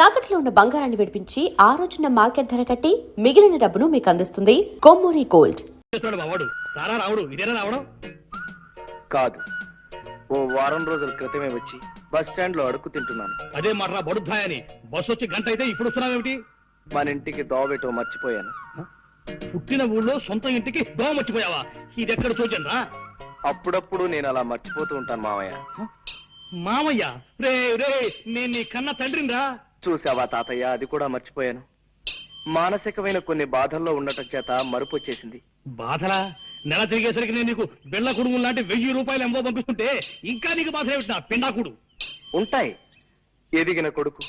తాకట్లో ఉన్న బంగారాన్ని విడిపించి ఆ రోజున మార్కెట్ ధర కట్టి మిగిలిన డబ్బును మీకు అందిస్తుంది కొమ్మూరి గోల్డ్. కాదు, ఓ వారం రోజుల క్రితమే వచ్చి బస్ స్టాండ్ లో అడుక్కు తింటున్నాను. అదే మాట బడుద్దాయని బస్సు వచ్చి గంట అయితే ఇప్పుడు వస్తున్నావేమిటి? మన ఇంటికి దోవబెట్టో మర్చిపోయాను. పుట్టిన ఊళ్ళో సొంత ఇంటికి దోమ మర్చిపోయావా? ఇది ఎక్కడ చూచండ్రా? అప్పుడప్పుడు నేను అలా మర్చిపోతూ ఉంటాను మామయ్య. మామయ్య రే రే, నేను నీ కన్న తండ్రిని రా. చూసావా తాతయ్య, అది కూడా మర్చిపోయాను. మానసికమైన కొన్ని బాధల్లో ఉండటం చేత మరుపు వచ్చేసింది. బాధలా? నెల తిరిగేసరికి నేను నీకు బెళ్ళ కుడుము లాంటి 1000 రూపాయలు ఎంబో పంపిస్తుంటే ఇంకా నీకు బాధ ఏమిటి? నా పిండాకుడు. ఉంటాయి, ఎదిగిన కొడుకు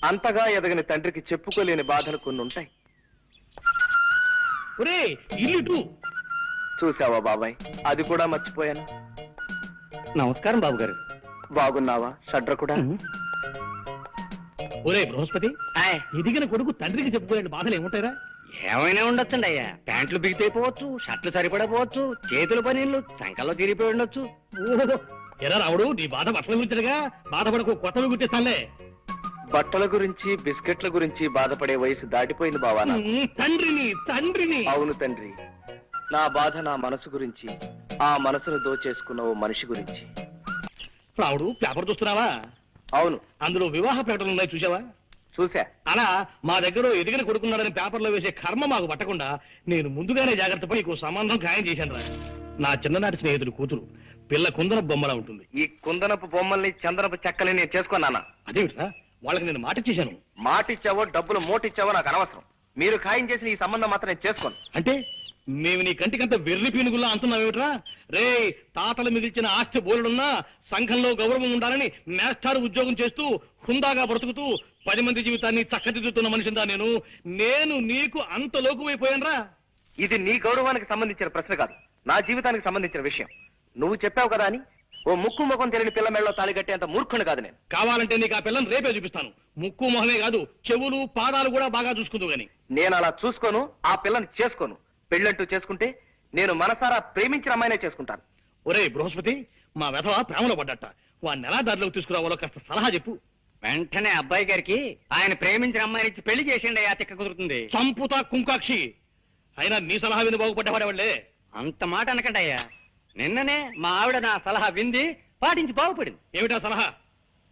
అంతగా ఎదగని తండ్రికి చెప్పుకోలేని బాధలు కొన్ని ఉంటాయి. ఒరే ఇల్లు చూసావా బాబాయ్, అది కూడా మర్చిపోయాను. నమస్కారం బాబు గారు. బాగున్నావా షడ్ర కూడా? ఒరే బృహస్పతి, ఎదిగిన కొడుకు తండ్రికి చెప్పుకోలేని బాధలు ఏముంటాయిరా? ఏమైనా ఉండొచ్చండి అయ్యా. ప్యాంట్లు బిగితైపోవచ్చు, షర్ట్లు సరిపడపోవచ్చు, చేతుల పనీళ్ళు చంకల్లో తిరిగిపోయి ఉండొచ్చు. ఓహో, ఎలా రావుడు, నీ బాధ బట్టల గురించిగా. బాధపడకు, కొత్తవి గుర్తిస్తానులే. బట్టల గురించి బిస్కెట్ల గురించి బాధపడే వయసు దాటిపోయింది బావా. తండ్రిని. అవును తండ్రి, నా బాధ నా మనసు గురించి, ఆ మనసును దోచేసుకున్న ఓ మనిషి గురించి. రావుడు, పేపర్ చూస్తున్నావా? అవును. అందులో వివాహ ప్రకటనలు ఉన్నాయి, చూసావా? చూసా. అలా మా దగ్గర ఎదిగిన కొడుకున్నాడని పేపర్లో వేసే కర్మ మాకు పట్టకుండా నేను ముందుగానే జాగ్రత్త పడి నీకు సంబంధం ఖాయం చేశాను రా. నా చిన్ననాటి స్నేహితుడు కూతురు, పిల్ల కుందన బొమ్మలా ఉంటుంది. ఈ కుందనపు బొమ్మల్ని చందనపు చెక్కల్ని నేను చేసుకున్నానా? అదేమిట్రా, వాళ్ళకి నేను మాట ఇచ్చేశాను. మాటిచ్చావో డబ్బులు మోటిచ్చావో నాకు అనవసరం. మీరు ఖాయం చేసిన ఈ సంబంధం మాత్రం నేను చేసుకోను. అంటే మేము నీ కంటికంత వెర్రి పీనుగుల్లా అంటున్నావేమిట్రా? రే, తాతలు మిగిల్చిన ఆస్తి బోలుడున్నా సంఘంలో గౌరవం ఉండాలని మేస్టార్ ఉద్యోగం చేస్తూ హుందాగా బ్రతుకుతూ 10 మంది జీవితాన్ని చక్కదిద్దుతున్న మనిషిందా నేను నీకు అంత లోకువైపోయానరా? ఇది నీ గౌరవానికి సంబంధించిన ప్రశ్న కాదు, నా జీవితానికి సంబంధించిన విషయం. నువ్వు చెప్పావు కదా అని ఓ ముక్కు ముఖం తెలియని పిల్ల మెళ్ళలో తాళి కట్టేంత మూర్ఖుని కాదు నేను. కావాలంటే నీకు ఆ పిల్లని రేపే చూపిస్తాను. ముక్కు మొహమే కాదు, చెవులు పాదాలు కూడా బాగా చూసుకుందు గాని. నేను అలా చూసుకోను, ఆ పిల్లని చేసుకోను. పెళ్ళంటూ చేసుకుంటే నేను మనసారా ప్రేమించిన అమ్మాయినే చేసుకుంటాను. ఒరే బృహస్పతి, మా వెధవ ప్రేమలో పడ్డట. వాడిని ఎలా దారిలోకి తీసుకురావాలో కాస్త సలహా చెప్పు. వెంటనే అబ్బాయి గారికి ఆయన ప్రేమించిన అమ్మాయిని ఇచ్చి పెళ్లి చేసిండి అయ్యా, తిక్క కుదురుతుంది. చంపుతా కుంకాక్షి. అయినా నీ సలహా విని బాగుపడ్డవాడేవాళ్లే. అంత మాట అనకండి అయ్యా. నిన్ననే మా ఆవిడ నా సలహా వింది, పాటించి బాగుపడింది. ఏమిటా సలహా?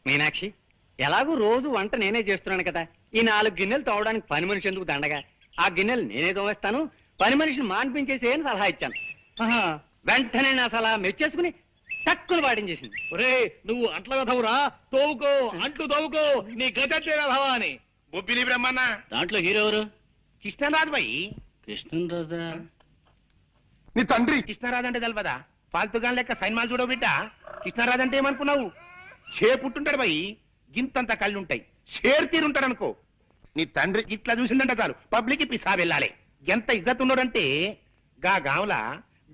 మీనాక్షి, ఎలాగూ రోజు వంట నేనే చేస్తున్నాను కదా, ఈ 4 గిన్నెలు తోవడానికి పని మనిషి ఎందుకు దండగా? ఆ గిన్నెలు నేనే తోవేస్తాను, పని మనిషిని మాన్పించేసి అని సలహా ఇచ్చాను. వెంటనే నా సలహా మెచ్చేసుకుని తక్కువ పాటించేసింది. ఒరే, నువ్వు అంట్ల వెధవురా, తోవుకో, అంట్లు తోవుకో, నీ గజే వెధవా అని. బొబ్బిలి బ్రహ్మన్న దాంట్లో హీరో ఎవరు? కృష్ణరాజు బాయి. కృష్ణరాజా? నీ తండ్రి కృష్ణరాజు అంటే తెలవదా? ఫాల్తుగా లెక్క సైన్మాలు చూడవు బిడ్డ. కృష్ణరాజు అంటే ఏమనుకున్నావు? పుట్టుంటాడు బాయి, గింతంత కళ్ళుంటాయి, షేర్ తీరుంటాడు అనుకో. నీ తండ్రి ఇట్లా చూసిందంట చాలు పబ్లిక్ పిసా వెళ్ళాలి. ఎంత ఇజ్జత్ ఉన్నాడంటే గా గావులా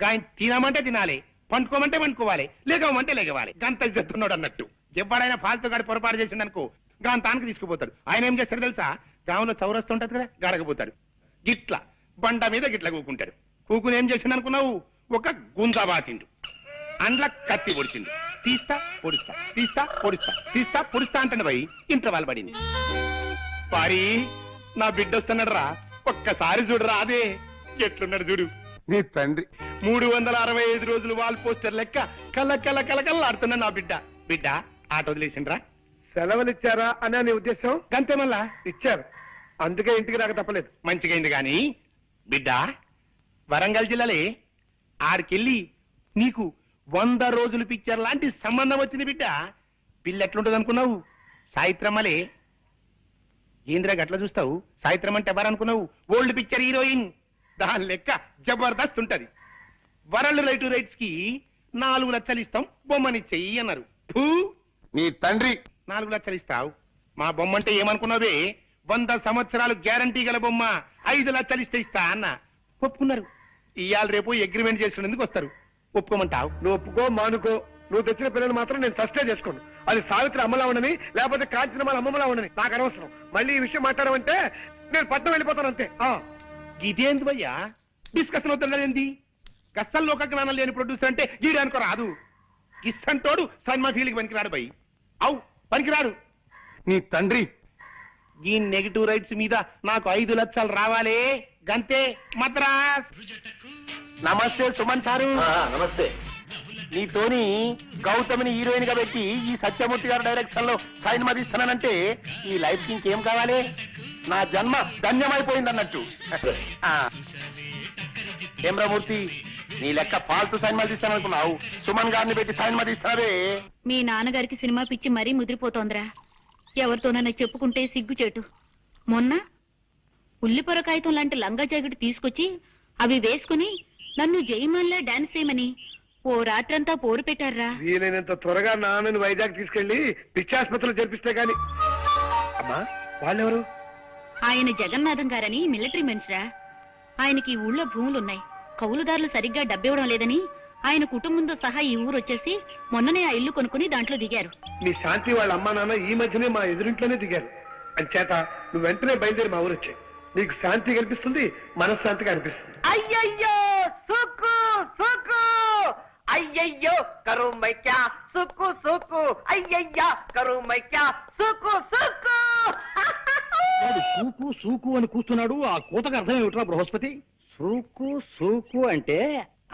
గాయన తినమంటే తినాలి, పండుకోమంటే పండుకోవాలి, లేగమంటే లేగవాలి. గంత ఇజ్జత్ ఉన్నాడు అన్నట్టు. ఎవడైనా ఫాల్తుగాడి పొరపాటు చేసిండనుకో గాని తానికి తీసుకుపోతాడు. ఆయన ఏం చేస్తాడు తెలుసా? గాంలో చౌరస్తూ ఉంటది కదా, గడగపోతాడు. గిట్ల బండ మీద గిట్ల కూకుంటాడు. కూకుని ఏం చేసిండు అనుకున్నావు? ఒక గుంజా బాతిండు, అండ్ల కత్తి పొడిచిండు. తీస్తా పొడిస్తా, తీస్తా పొడిస్తా, తీస్తా పొడిస్తా అంటాడు భయ్. ఇంట్లో వాళ్ళు పడింది. పారి, నా బిడ్డ వస్తున్నాడు రా, ఒక్కసారి చూడరా. అదే ఎట్లున్నాడు చూడు నీ తండ్రి. 365 రోజులు వాల్ పోస్టర్ లెక్క కళ్ళ కళ్ళ కళ్ళకల్లాడుతున్నా నా బిడ్డ. బిడ్డ ఆట వదిలేసిండ్రా. సెలవులు ఇచ్చారా అనే నీ ఉద్దేశం? గంతే, మళ్ళా ఇచ్చారు, అందుకే ఇంటికి రాక తప్పలేదు. మంచిగా అయింది గాని బిడ్డ, వరంగల్ జిల్లాలే ఆడికెళ్ళి నీకు 100 రోజులు పిక్చర్ లాంటి సంబంధం వచ్చింది బిడ్డ. పిల్ల ఎట్లుంటది అనుకున్నావు? సాయిత్రమ్మలే. ఏంద్రా గట్లా చూస్తావు? సాయిత్రం అంటే ఎవరనుకున్నావు? Old picture heroine. దాని లెక్క జబర్దస్త్ ఉంటది. వరల్డ్ రైట్స్ కి 4 లక్షలు ఇస్తాం, బొమ్మనిచ్చేయి అన్నారు. నీ తండ్రి 4 లక్షలు ఇస్తావు, మా బొమ్మ అంటే ఏమనుకున్నావే? 100 సంవత్సరాలు గ్యారంటీ గల బొమ్మ, 5 లక్షలు ఇస్తా అన్న. ఒప్పుకున్నారు. ఇవాళ రేపు అగ్రిమెంట్ చేసుకునేందుకు వస్తారు. ఒప్పుకోమంటావు? నువ్వు ఒప్పుకో మానుకో, నువ్వు తెచ్చిన పిల్లలు మాత్రం నేను సస్టే చేసుకోను. అది సావిత్రి అమ్మలా ఉండని, లేకపోతే కాంచనమాల అమ్మమ్మలా ఉండని నాకు అనవసరం. మళ్ళీ ఈ విషయం మాట్లాడమంటే నేను పట్నం వెళ్ళిపోతాను అంతే. ఇదేంది భయ్యా డిస్కషన్ అవుతున్నది? గస్సల్ లోక జ్ఞానం లేని ప్రొడ్యూసర్ అంటే గీడు అనుకో రాదు. గిస్సంటోడు సన్మా ఫీల్కి పనికిరాడు భయ్. అవు పనికిరాడు. నీ తండ్రి ఈ నెగిటివ్ రైట్స్ మీద నాకు 5 లక్షలు రావాలి గంతే మద్రాస్. నమస్తే సుమన్ సారు. నమస్తే. నీతోని గౌతమిని హీరోయిన్ గా పెట్టి ఈ సత్యమూర్తి గారి డైరెక్షన్ లో సైన్ మదిస్తానంటే ఈ లైఫ్ కి ఇంకేం కావాలి? నా జన్మ ధన్యమైపోయింది అన్నట్టు. హేమ్రమూర్తి, నీ లెక్క ఫాల్తు సైన్ మదిస్తాననుకున్నావు, సుమన్ గారిని పెట్టి సైన్ మదిస్తావే. మీ నాన్నగారికి సినిమా పిచ్చి మరీ ముదిరిపోతోందిరా. ఎవరితోనైనా చెప్పుకుంటే సిగ్గుచేటు. మొన్న ఉల్లిపొర కాగితం లాంటి లంగా జాకెట్ తీసుకొచ్చి అవి వేసుకుని నన్ను జయమాన్లా డాన్స్ చేయమని ఓ రాత్రంతా పోరు పెట్టారా. వీలైనంత త్వరగా నాన్నని వైజాగ్ తీసుకెళ్లి పిచ్చాసుపత్రిలో జరిపిస్తే గాని. అమ్మా, వాళ్ళెవరు? ఆయన జగన్నాథం గారని మిలిటరీ మనిషిరా. ఆయనకి ఈ ఊళ్ళో భూములున్నాయి. కౌలుదారులు సరిగ్గా డబ్బివ్వడం లేదని ఆయన కుటుంబంతో సహా ఈ ఊరు వచ్చేసి మొన్ననే ఆ ఇల్లు కొనుక్కుని దాంట్లో దిగారు. మీ శాంతి వాళ్ళ అమ్మా నాన్న ఈ మధ్యనే మా ఎదురింట్లోనే దిగారు. అంచేత నువ్వు వెంటనే బయలుదేరి మా ఊరు వచ్చాయి. నీకు శాంతి కనిపిస్తుంది, మనశ్శాంతిగా అనిపిస్తుంది. అయ్యయ్యో సుక్కు సుక్కు, అయ్యయ్యో కరుమైక్యా సుక్కు సుక్కు, అయ్యయ్యా కరుమైక్యా సుక్కు సుక్కు. వాడు సూకు సూకు అని కూస్తున్నాడు. ఆ కూతకు అర్థం ఏమిట్రా బృహస్పతి? సూకు సూకు అంటే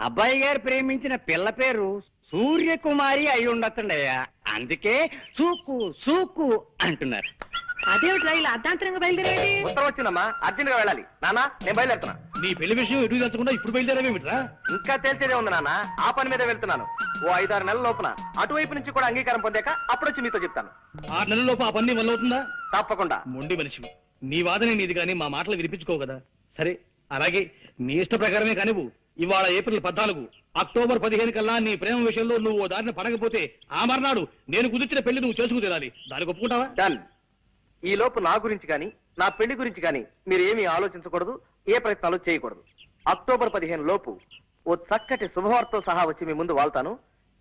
అబ్బాయి గారు ప్రేమించిన పిల్ల పేరు సూర్యకుమారి అయి ఉండొచ్చండయ్యా. అందుకే సూకు సూకు అంటున్నారు. అదేమిట్రా ఇలా అర్ధాంతరంగా బయలుదేరేది? ఉత్తరం వచ్చిందమ్మా, అర్జెంట్ గా వెళ్ళాలి. నాన్న నేను బయలుదేరుతున్నా. నీ పెళ్లి విషయం ఎదురు తెచ్చకుండా ఇప్పుడు బయలుదేరేమిట్రా? ఇంకా తెలిసేదే ఉంది నాన్న, ఆ పని మీద వెళ్తున్నాను. ఓ 5-6 నెలల లోపున అటువైపు నుంచి కూడా అంగీకారం పొందాక అప్పుడొచ్చి మీతో చెప్తాను. 6 నెలల్లోపు ఆ పని వల్ల అవుతుందా? తప్పకుండా. మొండి మనిషివి. నీ వాదనే నీది కానీ మా మాటలు వినిపించుకో కదా. సరే, అలాగే నీ ఇష్ట ప్రకారమే కానివ్వు. ఇవాళ ఏప్రిల్ 14, అక్టోబర్ 15 కల్లా నీ ప్రేమ విషయంలో నువ్వు ఓ దారిని పడకపోతే ఆ మర్నాడు నేను కుదిర్చిన పెళ్లి నువ్వు చేసుకు తీరాలి. దానికి ఒప్పుకుంటావా? డన్. ఈ లోపు నా గురించి కానీ నా పెళ్లి గురించి కానీ మీరు ఏమీ ఆలోచించకూడదు, ఏ ప్రయత్నాలు చేయకూడదు. అక్టోబర్ 15 లోపు ఓ చక్కటి శుభవార్తతో సహా వచ్చి మీ ముందు వాళ్తాను.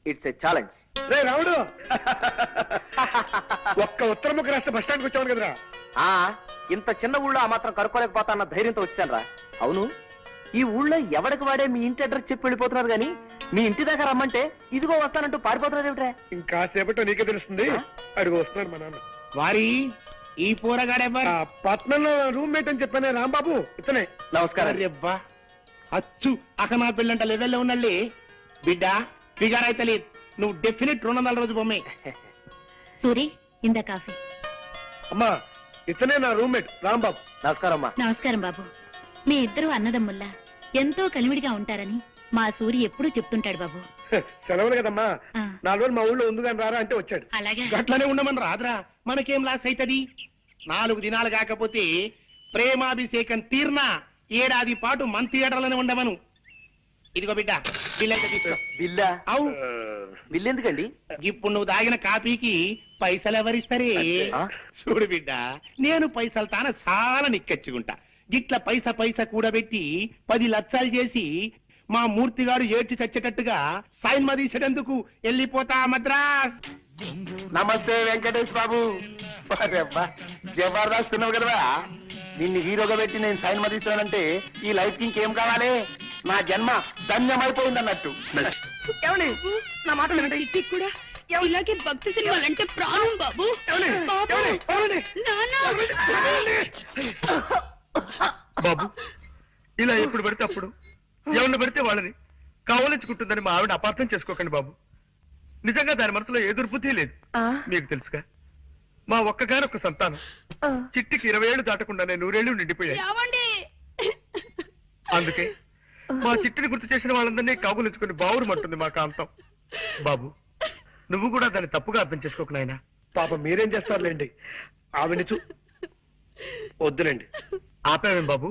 It's a challenge. రే రావుడు, ఒక్క ఉత్తరముఖ రాష్ట్ర బస్ స్టాండ్కి వచ్చావు కదరా. ఆ ఇంత చిన్న ఊళ్ళో ఆ మాత్రం కనుక్కోలేకపోతా అన్న ధైర్యంతో వచ్చాను రా. అవును, ఈ ఊళ్ళో ఎవరికి వాడే మీ ఇంటి అడ్రస్ చెప్పి వెళ్ళిపోతున్నారు కానీ మీ ఇంటి దాకా రమ్మంటే ఇదిగో వస్తానంటూ పారిపోతున్నారు ఏమిట్రా? ఇంకా సేపట్లో నీకే తెలుస్తుంది. అడుగు వస్తున్నాడు మా నాన్న. వారి ఈ పోరగాడెవ్వరు? పట్నంలో రూమ్మేట్ అని చెప్పానే రాంబాబు, ఇతనే. నమస్కారం. అబ్బా, అచ్చు అక్క నా పెళ్ళంట లెవెల్లో ఉండాలి. బిడ్డ ఫిగర్ అయితే లేదు, నువ్వు డెఫినెట్ 200 రోజు బొమ్మే. సూరి, ఇందా కాఫీ. అమ్మా, ఇతనే నా రూమ్మేట్ రాంబాబు. నమస్కారం అమ్మా. నమస్కారం బాబు. మీ ఇద్దరు అన్నదమ్ముల్లా ఎంతో కలివిడిగా ఉంటారని మా సూరి ఎప్పుడూ చెప్తుంటాడు బాబు. సెలవులు కదమ్మా, ఆ. 4 రోజులు మా ఊళ్ళో ఉంది కానీ రారా అంటే వచ్చాడు. అలాగే. గట్లనే ఉండమని రాదురా, మనకేం లాస్ అవుతుంది? 4 దినాలు కాకపోతే ప్రేమాభిషేకం తీర్నా ఏడాది పాటు మన థియేటర్లోనే ఉండమను. ఇదిగో బిడ్డ, బిల్ అయితే తీసుకో. బిల్లా? అవు, బిల్లు ఎందుకండి? ఇప్పుడు నువ్వు తాగిన కాపీకి పైసలు ఎవరిస్తారే? ఆ? చూడు బిడ్డ, నేను పైసలు తాన చాలా నిక్కచ్చుకుంటా. గిట్ల పైసా కూడబెట్టి 10 లక్షలు చేసి మా మూర్తిగాడు ఏడ్చి చచ్చేటట్టుగా సైన్ మదీసేటందుకు వెళ్ళిపోతా మద్రాస్. నమస్తే వెంకటేష్ బాబు. జబర్దస్త్ ఉన్నావు కదరా, నిన్ను హీరోగా పెట్టి నేను సైన్ మదీస్తానంటే ఈ లైఫ్ కి ఇంకేం కావాలి? నా జన్మ ధన్యమైపోయింది అన్నట్టు. నా మాటలు వినండి. చిట్టికి కూడా ఇలాగే భక్తి సినిమాలంటే ప్రాణం బాబు. బాబు, ఇలా ఎప్పుడు పడితే అప్పుడు ఎవరిని పడితే వాళ్ళని కావలించుకుంటుందని మా ఆవిడ అపార్థం చేసుకోకండి బాబు. నిజంగా దాని మనసులో ఏ దుర్బుద్ధి లేదు. మీకు తెలుసుగా, మా ఒక్కగానొక్క సంతానం చిట్టికి 20 ఏళ్ళు దాటకుండానే 100 ఏళ్ళు నిండిపోయాయి. అందుకే మా చిట్టిని గుర్తు చేసిన వాళ్ళందరినీ కాగులించుకుని బావురుమంటుంది మా కాంతం. బాబు, నువ్వు కూడా దాన్ని తప్పుగా అర్థం చేసుకోకు నాయనా. పాప మీరేం చేస్తారులేండి, ఆవిడ వద్దులేండి. ఆపావేం బాబు?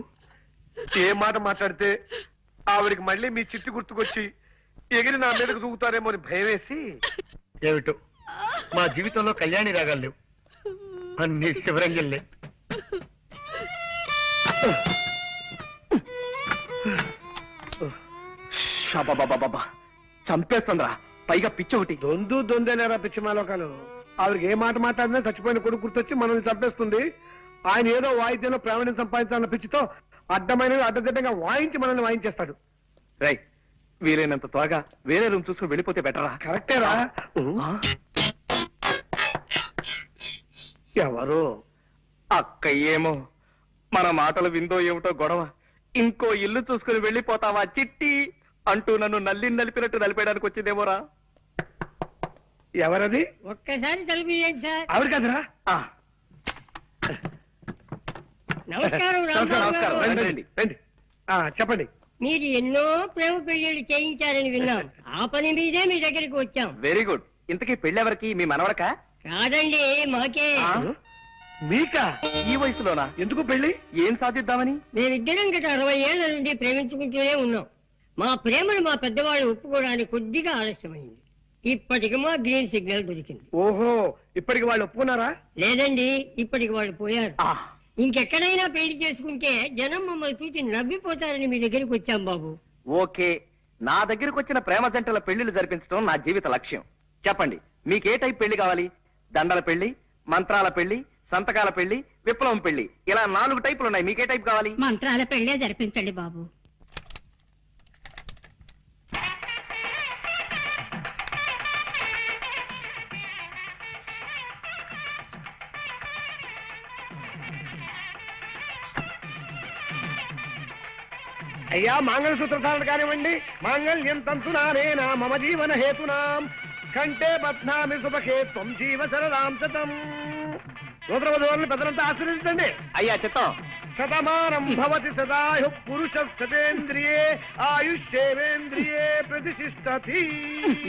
ఏ మాట మాట్లాడితే ఆవిడికి మళ్ళీ మీ చిట్టి గుర్తుకొచ్చి ఎగిరి నా మీదకు దూకుతారేమో అని భయం వేసి. ఏమిటో మా జీవితంలో కళ్యాణి రాగాలు లేవు, అన్ని శివరంగల్లే. చంపేస్తుందిరా, పైగా పిచ్చి ఒకటి. దొందేలేరా పిచ్చి మాలోకాలు. ఆవిడకి ఏ మాట మాట్లాడినా చచ్చిపోయిన కొడుకు గుర్తొచ్చి మనల్ని చంపేస్తుంది. ఆయన ఏదో వాయిద్యంలో ప్రావీణ్యం సంపాదించాలన్న పిచ్చితో అడ్డమైనవి అడ్డదిడ్డంగా వాయించి మనల్ని వాయించేస్తాడు. రై, వీలైనంత త్వరగా వేరే రూమ్ చూసుకుని వెళ్ళిపోతే బెటరా? కరెక్టేరా. ఎవరు? అక్క ఏమో మన మాటలు విందో ఏమిటో గొడవ. ఇంకో ఇల్లు చూసుకుని వెళ్ళిపోతావా చిట్టి అంటూ నన్ను నలిపినట్టు నలిపేయడానికి వచ్చిందేమోరా. ఎవరది? ఒక్కసారి తలుపు తీయండి సార్. ఆవిడ కదరా? ఆ, నమస్కారం రాంబాబు నమస్కారం. గారు. రండి, రండి. రండి. చెప్పండి. మీరు ఎన్నో ప్రేమ పెళ్లిళ్ళు చేయించారని విన్నాం. ఆ పని మీదే మీ దగ్గరికి వచ్చాం. Very good. ఇంతకీ పెళ్ళెవరికి? మీ మనవడక? కాదండి, మాకే. మీకా? ఈ వయసులోనా? ఎందుకు పెళ్లి? ఏం సాధిద్దామని? మేమిద్దరం గత 60 ఏళ్ల నుండి ప్రేమించుకుంటూనే ఉన్నాం. మా ప్రేమను మా పెద్దవాళ్ళు ఒప్పుకోవడానికి కొద్దిగా ఆలస్యమైంది. ఇప్పటికి మా గ్రీన్ సిగ్నల్ దొరికింది. ఓహో, ఇప్పటికి వాళ్ళు ఒప్పుకున్నారా? లేదండి, ఇప్పటికి వాళ్ళు పోయారు. ఆ, ఇంకెక్కడైనా పెళ్లి చేసుకుంటే జనం మమ్మల్ని చూసి నవ్విపోతారని మీ దగ్గరికి వచ్చాం బాబు. ఓకే. నా దగ్గరకు వచ్చిన ప్రేమ జంటల పెళ్లిళ్ళు జరిపించడం నా జీవిత లక్ష్యం. చెప్పండి, మీకే టైప్ పెళ్లి కావాలి? దండల పెళ్లి, మంత్రాల పెళ్లి, సంతకాల పెళ్లి, విప్లవం పెళ్లి, ఇలా 4 టైపులు ఉన్నాయి. మీకే టైప్ కావాలి? మంత్రాల పెళ్లే జరిపించండి బాబు. అయ్యా, మంగళసూత్ర ధారణ కానివ్వండి. మాంగళ్యం తంతునానేనా మమ జీవన హేతునాం కంటే బధ్నామి సుభకే త్వం జీవ శరదాం శతం. సూత్రవధువులను పెద్దలంతా ఆశీర్వదించండి. అయ్యా చిత్తం. శతమానం భవతి సదాయు పురుష శతేంద్రియే ఆయుష్యేవేంద్రియే ప్రతిష్ఠతి.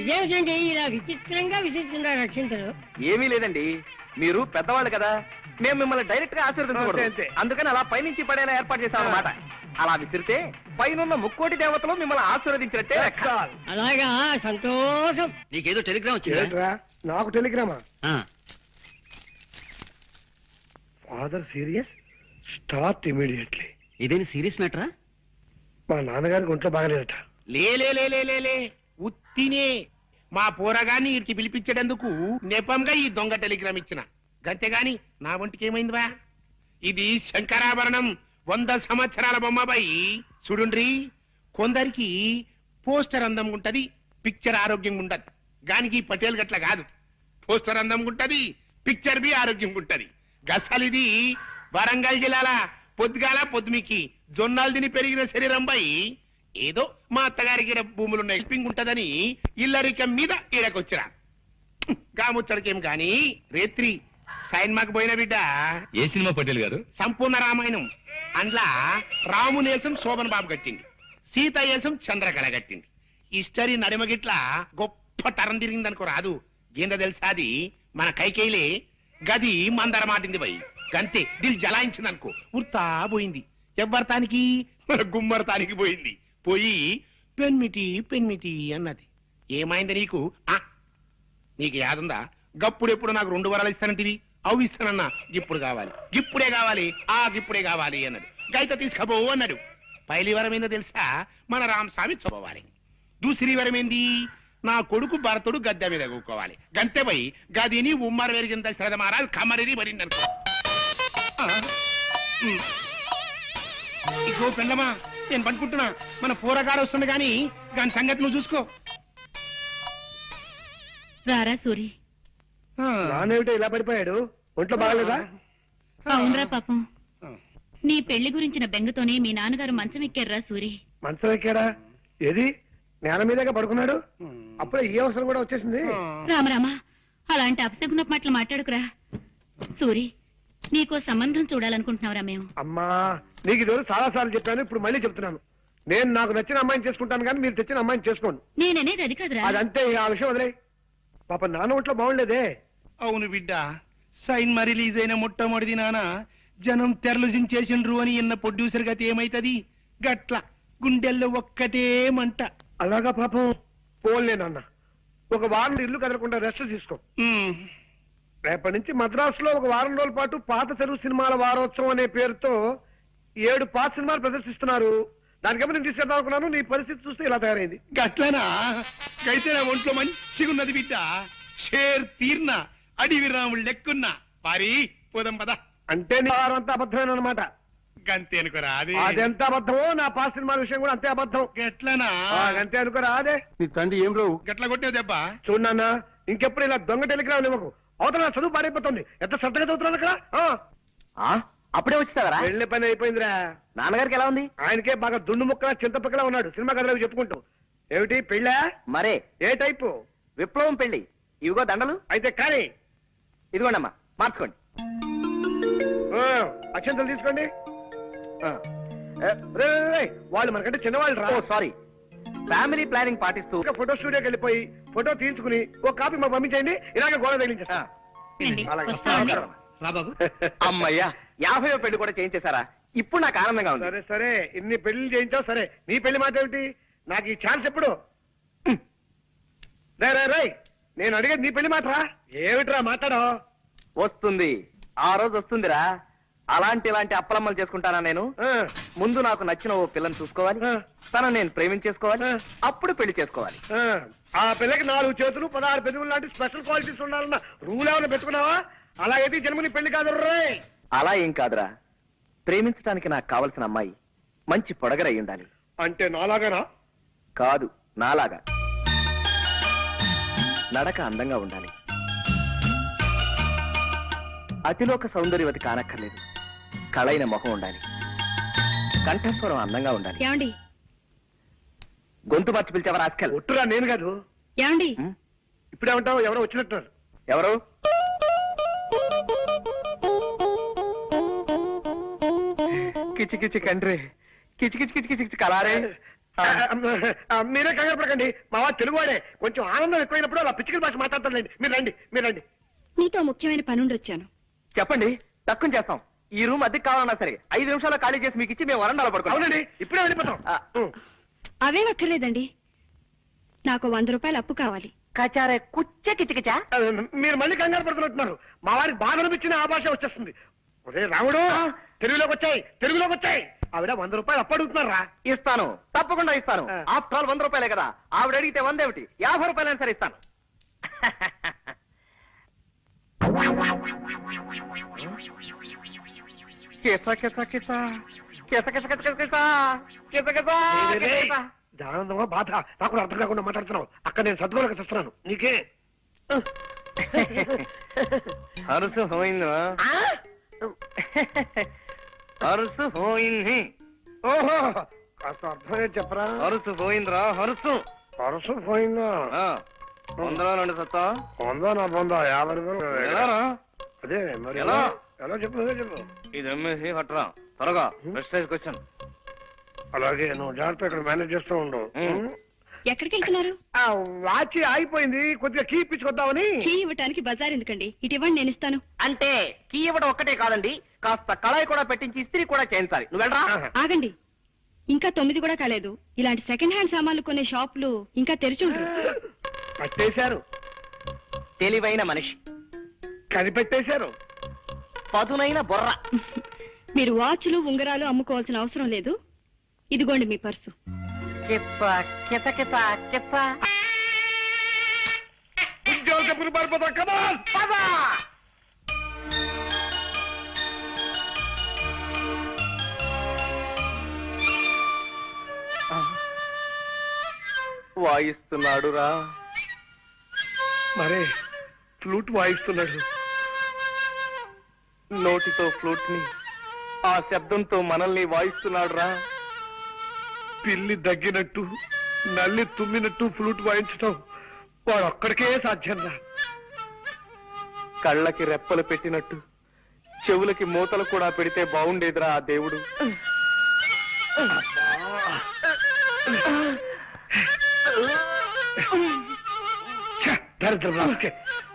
ఇదేమిటండి ఇలా విచిత్రంగా విసిస్తున్నారు అక్షంతలు? ఏమీ లేదండి, మీరు పెద్దవాళ్ళు కదా, మేము మిమ్మల్ని డైరెక్ట్ గా ఆశీర్వదించకూడదు. అంతే. అందుకని అలా పైనుంచి పడేలా ఏర్పాటు చేశాం అన్నమాట. అలా విసిరితే పైనున్న 3,00,00,000 దేవతలు మిమ్మల్ని ఆశీర్వదించినట్టే లెక్క. అలాగా, సంతోషం. నీకేదో టెలిగ్రామ్ వచ్చిందా? ఏంట్రా, నాకు టెలిగ్రామా? Father serious, start immediately. ఇదేని సీరియస్ మ్యాటరా? మా నాన్నగారికి ఒంట్లో బాగలేదట. లే ఉత్తినే మా పోరగాన్ని ఇడికి పిలిపించేటందుకు నెపంగా ఈ దొంగ టెలిగ్రామ్ ఇచ్చిన గంతేగాని నా ఒంటికి ఏమైందివా? ఇది శంకరాభరణం 100 సంవత్సరాల బొమ్మబాయి. చూడుండ్రి, కొందరికి పోస్టర్ అందం ఉంటది, పిక్చర్ ఆరోగ్యంగా ఉండదు. గానికి పటేల్ గట్ల కాదు. పోస్టర్ అందం ఉంటది, పిక్చర్ బి ఆరోగ్యంగా ఉంటది. గసలిది వరంగల్ జిల్లాల పొద్దుగాల పొద్దుమికి జొన్నాలు తిని పెరిగిన శరీరం పై ఏదో మా అత్తగారికి ఈడ భూములున్న హెల్పింగ్ ఉంటదని ఇల్లరికం మీద ఈడకొచ్చిరా. గాముచ్చడికేం గాని రేత్రి సైన్మాకు పోయిన బిడ్డ. ఏ సినిమా పటేల్ గారు? సంపూర్ణ రామాయణం. అందులో రామునేసం శోభన్ బాబు కట్టింది, సీత ఏసం చంద్రకళ కట్టింది. హిస్టరీ నడిమగిట్ల గొప్ప తరం తిరిగిందనుకో రాదు. ఏందో తెలుసా, అది మన కైకేయిలే గది మందర మాటింది పోయి గంతే దిల్ జలాయించింది అనుకో, ఉర్తా పోయింది. ఎవ్వరతానికి? మన గుమ్మరతానికి పోయింది. పోయి పెన్మిటి అన్నది. ఏమైంది నీకు? నీకు యాదుందా? గప్పుడెప్పుడు నాకు 2 వరాలు ఇస్తానంటివి, అవి ఇస్తానన్నా. ఇప్పుడు కావాలి, ఇప్పుడే కావాలి, ఇప్పుడే కావాలి అన్నాడు. గైత తీసుకపోవు అన్నాడు. పైలి వరం ఏందో తెలుసా? మన రామస్వామి చదవాలి. దూసరి వరం ఏంది? నా కొడుకు భరతుడు గద్దె మీద కూకోవాలి. గంతే పోయి గదిని ఉమ్మర వెరిగింత శ్రద్ధ మహారాజ్ కమరిని మరింది అనుకో. ఇగో పెండమా, నేను పనుకుంటున్నా. మన పోరగాడు వస్తుంది గాని దాని సంగతి నువ్వు చూసుకో. రారా సూరి. నానేమిటో ఇలా పడిపోయాడు? ఒంట్లో బాగలేదా? అవునరా పాపం, నీ పెళ్లి గురించిన బెంగతోనే మీ నాన్నగారు మంచం ఎక్కారురా సూరి. మంచం ఎక్కాడా? ఏది, నేల మీదగా పడుకున్నాడు? అప్పుడే ఈ అవసరం కూడా వచ్చేసింది. రామరామా, అలాంటి అపశకున మాటలు మాట్లాడుకురా. సూరి, నీకో సంబంధం చూడాలనుకుంటున్నావురా మేము. అమ్మా, నీకు ఈ రోజు చాలా సార్లు చెప్పాను, ఇప్పుడు మళ్ళీ చెప్తున్నాను. నేను నాకు నచ్చిన అమ్మాయిని చేసుకుంటాను కానీ మీరు తెచ్చిన అమ్మాయిని చేసుకోండి. నేననేది అది కాదురా. అదంతే, ఆ విషయం వదిలే. పాప నాన్న ఒంట్లో బాగుండేదే. అవును బిడ్డ, సైన్మా రిలీజ్ అయిన మొట్టమొదటి నాన్న జనం తెరలు జించేసిండ్రు అని ఇన్న ప్రొడ్యూసర్ గతి ఏమైతది? గట్ల గుండెల్లో ఒక్కటే మంట. అలాగా పాపం. పోలే నాన్న, ఒక వారం ఇల్లు కదలకుండా రెస్ట్ తీసుకో. రేపటి నుంచి మద్రాసులో ఒక వారం రోజుల పాటు పాత తెలుగు సినిమాల వారోత్సవం అనే పేరుతో 7 పాత సినిమాలు ప్రదర్శిస్తున్నారు. దానికేమో నేను తీసుకెళ్దాం అనుకున్నాను. నీ పరిస్థితి చూస్తే ఇలా తయారైంది. గట్లనా? అయితే నా ఒంట్లో మంచిగున్నది బిడ్డ. షేర్ తీర్న అడివి రాముడు లెక్కున్నా. పారి పోదాం పద. అంటే నీ వారం అంతా అబద్ధమేనమాట. గంతే అనుకోరా? అది అదెంత అబద్ధమో నా పాత సినిమాల విషయం కూడా అంతే అబద్ధం. గట్లనా? అంతే అనుకోరా? అదే నీ తండ్రి ఏం రావు గట్ల కొట్టావు దెబ్బ. చూడన్నా, ఇంకెప్పుడు ఇలా దొంగ టెలిగ్రామ్ ఇవ్వకు. అవతల చదువు పాడైపోతుంది. ఎంత శ్రద్ధగా చదువుతున్నాను అక్కడ. అప్పుడే వచ్చేసావరా? పెళ్లి పని అయిపోయిందిరా. నాన్నగారికి ఎలా ఉంది? ఆయనకే బాగా దుండు ముక్కలా చింతపక్కలా ఉన్నాడు. సినిమా కథలు చెప్పుకుంటూ. ఏమిటి పెళ్ళా? మరే ఏ టైపు? విప్లవం పెళ్లి. ఇవిగో దండలు. అయితే కానీ ఇదిగోండమ్మా, మార్చుకోండి. అక్షంతలు తీసుకోండి. వాళ్ళు మనకంటే చిన్నవాళ్ళు రా. సారీ. ఫ్యామిలీ ప్లానింగ్ పాటిస్తూ ఫోటో స్టూడియోకి వెళ్ళిపోయి ఫోటో తీయించుకుని ఒక కాపీ మాకు పంపించండి. ఇలాగే గోడ తగిలించేస్తా. రండి, అలాగే. వస్తామండి. రా బాబు. అమ్మయ్యా, 50వ పెళ్లి కూడా చేయించేశారా? ఇప్పుడు నాకు ఆనందంగా ఉంది. సరే సరే, ఇన్ని పెళ్లి చేయించావు సరే. నీ పెళ్లి మాట ఏమిటి? నాకు ఈ ఛాన్స్ ఎప్పుడు? రై నేను అడిగేది నీ పెళ్లి మాట. ఏమిట్రా మాట్లాడో? వస్తుంది, ఆ రోజు వస్తుందిరా. ఇలాంటి అప్పలమ్మలు చేసుకుంటానా నేను? ముందు నాకు నచ్చిన ఓ పిల్లని చూసుకోవాలి, తనను నేను ప్రేమించేసుకోవాలి, అప్పుడు పెళ్లి చేసుకోవాలి. ఆ పిల్లకి 4 చేతులు 16 పెదవులు లాంటి స్పెషల్ క్వాలిటీస్ ఉండాలన్న రూల్ ఏమైనా పెట్టుకున్నావా? అలాగైతే ఈ జన్మ నీ పెళ్లి కాదు రే. అలా ఏం కాదురా, ప్రేమించడానికి నాకు కావలసిన అమ్మాయి మంచి పొడగరై ఉండాలి. అంటే నాలాగానా? కాదు, నాలాగా. నడక అందంగా ఉండాలి, అతిలోక సౌందర్యవతి కానక్కర్లేదు, కళైన మొహం ఉండాలి, కంఠస్వరం అందంగా ఉండాలి. ఏమండి గొంతు మార్చి పిలిచావా రాస్కెల్? ఒట్టురా నేను కాదు. ఏమండి ఇప్పుడేమంటావు? ఎవరో వచ్చినట్టున్నారు. ఎవరు? కిచి కిచి కండ్రి, కిచి కిచి కిచి కిచి కలారే. మీరే కంగారు పడకండి, మావా తెలుగువాడే. కొంచెం ఆనందం ఎక్కువైనప్పుడు అలా పిచ్చికల భాష మాట్లాడతారులేండి. మీరు రండి. నీతో ముఖ్యమైన పనుండి వచ్చాను. చెప్పండి, తక్కువ చేస్తాం. ఈ రూమ్ అద్దెకి కావాలన్నా సరే 5 నిమిషాల్లో ఖాళీ చేసి మీకు ఇచ్చి మేము వరండాలో పడుకోండి. అవునండి, ఇప్పుడే వెళ్ళిపోతాం. అవేం అక్కర్లేదండి, నాకు 100 రూపాయలు అప్పు కావాలి. కచారే కుచ్చ కిచకిచా. మీరు మళ్ళీ కంగారు పడుతున్నట్టున్నారు. మా వారికి బాధ అనిపించిన ఆ భాష వచ్చేస్తుంది. ఒరే రాముడు, తెలుగులోకి వచ్చాయి. ఆవిడ 100 రూపాయలు అప్పడుగుతున్నారా? ఇస్తాను, తప్పకుండా ఇస్తాను. ఆఫ్టర్ ఆల్ 100 రూపాయలే కదా. ఆవిడ అడిగితే 100 ఏమిటి, 50 రూపాయలైనా సరే ఇస్తాను. ఆనందమా బాధ నాకు అర్థం కాకుండా మాట్లాడుతున్నావు. అక్కడ నేను సర్దుకోలేక చూస్తున్నాను. నీకే అరుసు పోయిందా? అరుసు పోయింది. ఓహో, కాస్త అర్థమే చెప్పరా? అరుసు పోయిందిరా, అరుసు. అరుసు పోయిందా? 100లో 2 సత్తా. 100 నా 50 రూపాయలు. ఎలారా? అదే మరి ఎలా? ఎలా చెప్పు చెప్పు. ఇది అమ్మేసి పట్టరా త్వరగా. Prestige question. అలాగే నువ్వు జాగ్రత్త ఇక్కడ మేనేజ్ చేస్తూ ఉండు. ఎక్కడికి వెళ్తున్నారు? వాచి ఆగిపోయింది, కొద్దిగా కీ ఇప్పించుకొద్దామని. కీ ఇవ్వటానికి బజార్ ఎందుకండి, ఇటు ఇవ్వండి, నేను ఇస్తాను. అంటే కీ ఇవ్వడం ఒక్కటే కాదండి, కాస్త కళాయి కూడా పెట్టించి ఇస్త్రీ కూడా చేయించాలి. నువ్వు వెళ్ళరా. ఆగండి, ఇంకా 9 కూడా కాలేదు. ఇలాంటి సెకండ్ హ్యాండ్ సామాన్లు కొనే షాపులు ఇంకా తెరిచి ఉండరు. పట్టేశారు. తెలివైన మనిషి, కనిపెట్టేశారు. పదునైన బొర్ర. మీరు వాచ్లు ఉంగరాలు అమ్ముకోవాల్సిన అవసరం లేదు. ఇదిగోండి మీ పర్సు. కిచ్చ కిచ కిచ కిచ్చ. ఉద్యోగ చెప్పులు పారిపోతా కదా. వాయిస్తున్నాడు రా. మరే ఫ్లూట్ వాయిస్తున్నాడు. నోటితో ఫ్లూట్ ని, ఆ శబ్దంతో మనల్ని వాయిస్తున్నాడు రా. పిల్లి దగ్గినట్టు నల్లి తుమ్మినట్టు ఫ్లూట్ వాయించటం వాడు ఒక్కడికే సాధ్యం రా. కళ్ళకి రెప్పలు పెట్టినట్టు చెవులకి మూతలు కూడా పెడితే బాగుండేదిరా ఆ దేవుడు. దరిద్రం రాకే,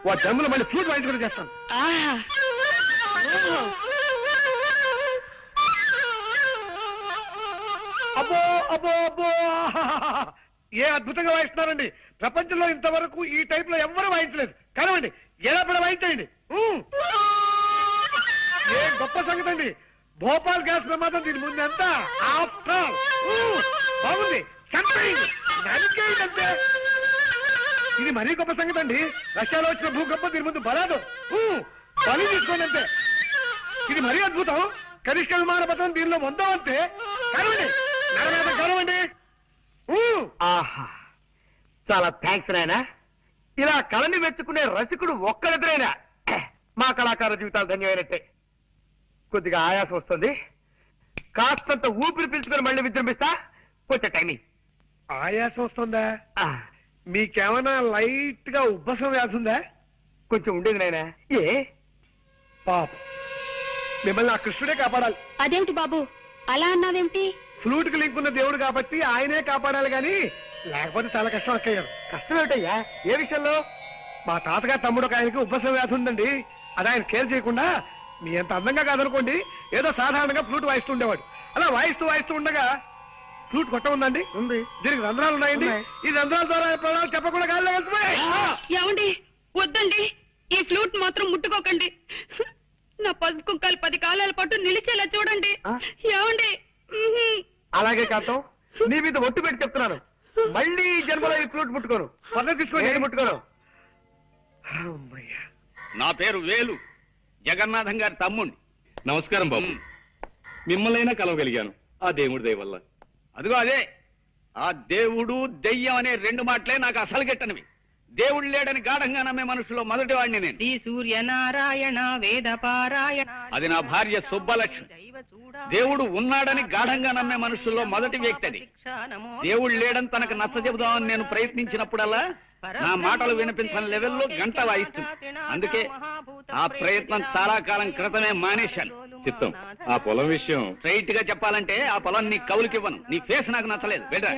వాడి జన్మలో మళ్ళీ ఫ్లూట్ వాయించుకుని చేస్తాను. అబ్బో అబ్బో అబ్బో, ఏ అద్భుతంగా వాయిస్తున్నారండి. ప్రపంచంలో ఇంతవరకు ఈ టైప్ లో ఎవ్వరూ వాయించలేదు. కనవండి, ఎలా పడ వాయించండి. ఏ గొప్ప సంగతి అండి. భోపాల్ గ్యాస్ ప్రమాదం దీని ముందు ఎంత. ఆఫ్టర్ బాగుంది. ఇది మరీ గొప్ప సంగతి అండి. రష్యాలో వచ్చిన భూకంపం దీని ముందు బలాదు. బలి తీసుకోండి అంతే. ఇది మరీ అద్భుతం. కనిష్ట విమాన పథకం దీనిలో పొందాం అంతే. కనవండి, కనవండి. ఆహా, చాలా థ్యాంక్స్ నాయనా. ఇలా కళని మెచ్చుకునే రసికుడు ఒక్కరిద్దరైనా మా కళాకార జీవితాలు ధన్యమైనట్టే. కొద్దిగా ఆయాసం వస్తుంది, కాస్తంత ఊపిరి పీల్చుకొని మళ్ళీ విజృంభిస్తా. కొంచెం టైమింగ్. ఆయాసం వస్తుందా? మీకేమైనా లైట్ గా ఉబ్బసం వ్యాధి ఉందా? కొంచెం ఉండేది నాయనా. ఏ పాప, మిమ్మల్ని ఆ కృష్ణుడే కాపాడాలి. అదేమిటి బాబు అలా అన్నావేమిటి? ఫ్లూట్ కి లింక్ ఉన్న దేవుడు కాబట్టి ఆయనే కాపాడాలి గాని లేకపోతే చాలా కష్టం అక్కయ్యారు. కష్టం ఏమిటయ్యా? ఏ విషయంలో? మా తాతగారు తమ్ముడు ఒక ఆయనకి ఉబ్బసం వ్యాధి ఉందండి. అది ఆయన కేర్ చేయకుండా మీ అంత అందంగా కాదనుకోండి ఏదో సాధారణంగా ఫ్లూట్ వాయిస్తూ ఉండేవాడు. అలా వాయిస్తూ ఉండగా ఫ్లూట్ కొట్ట ఉందండి. ఉంది. దీనికి రంధ్రాలు ఉన్నాయండి. ఈ రంధ్రాల ద్వారా ప్రాణాలు చెప్పకుండా గాల్లో వెళ్తున్నాయి. ఏమండి వద్దండి, ఈ ఫ్లూట్ మాత్రం ముట్టుకోకండి. నా పసుపు కుక్కలు 10 కాలాల పాటు నిలిచేలా చూడండి. ఏమండి? అలాగే కాంతం, నీ మీద ఒట్టు పెట్టి చెప్తున్నాను, మళ్ళీ ఈ జన్మలో ఈ ఫ్లూట్ ముట్టుకోను. పద్ధతి తీసుకోండి, ముట్టుకోను. అమ్మయ్యా. నా పేరు వేలు, జగన్నాథం గారి తమ్ముణ్ణి. నమస్కారం బాబు. మిమ్మల్నైనా కలవగలిగాను ఆ దేవుడి దయ వల్ల. అదిగో అదే, ఆ దేవుడు దెయ్యం అనే 2 మాటలే నాకు అసలు గిట్టనివి. దేవుడు లేడని గాఢంగా నమ్మే మనుషులో మొదటి వాడిని నేను. శ్రీ సూర్యనారాయణ వేద పారాయణ. అది నా భార్య సుబ్బలక్ష్మి. దేవుడు ఉన్నాడని గాఢంగా నమ్మే మనుషుల్లో మొదటి వ్యక్తి అది. దేవుడు లేడని తనకు నచ్చ చెబుదామని నేను ప్రయత్నించినప్పుడల్లా నా మాటలు వినిపించని లెవెల్లో గంట వాయిస్తుంది. అందుకే ఆ ప్రయత్నం చాలా కాలం క్రితమే మానేశాను. చిత్తం, ఆ పొలం విషయం స్ట్రైట్ గా చెప్పాలంటే ఆ పొలం నీ కవులకివ్వను. నీ ఫేస్ నాకు నచ్చలేదు. బెటర్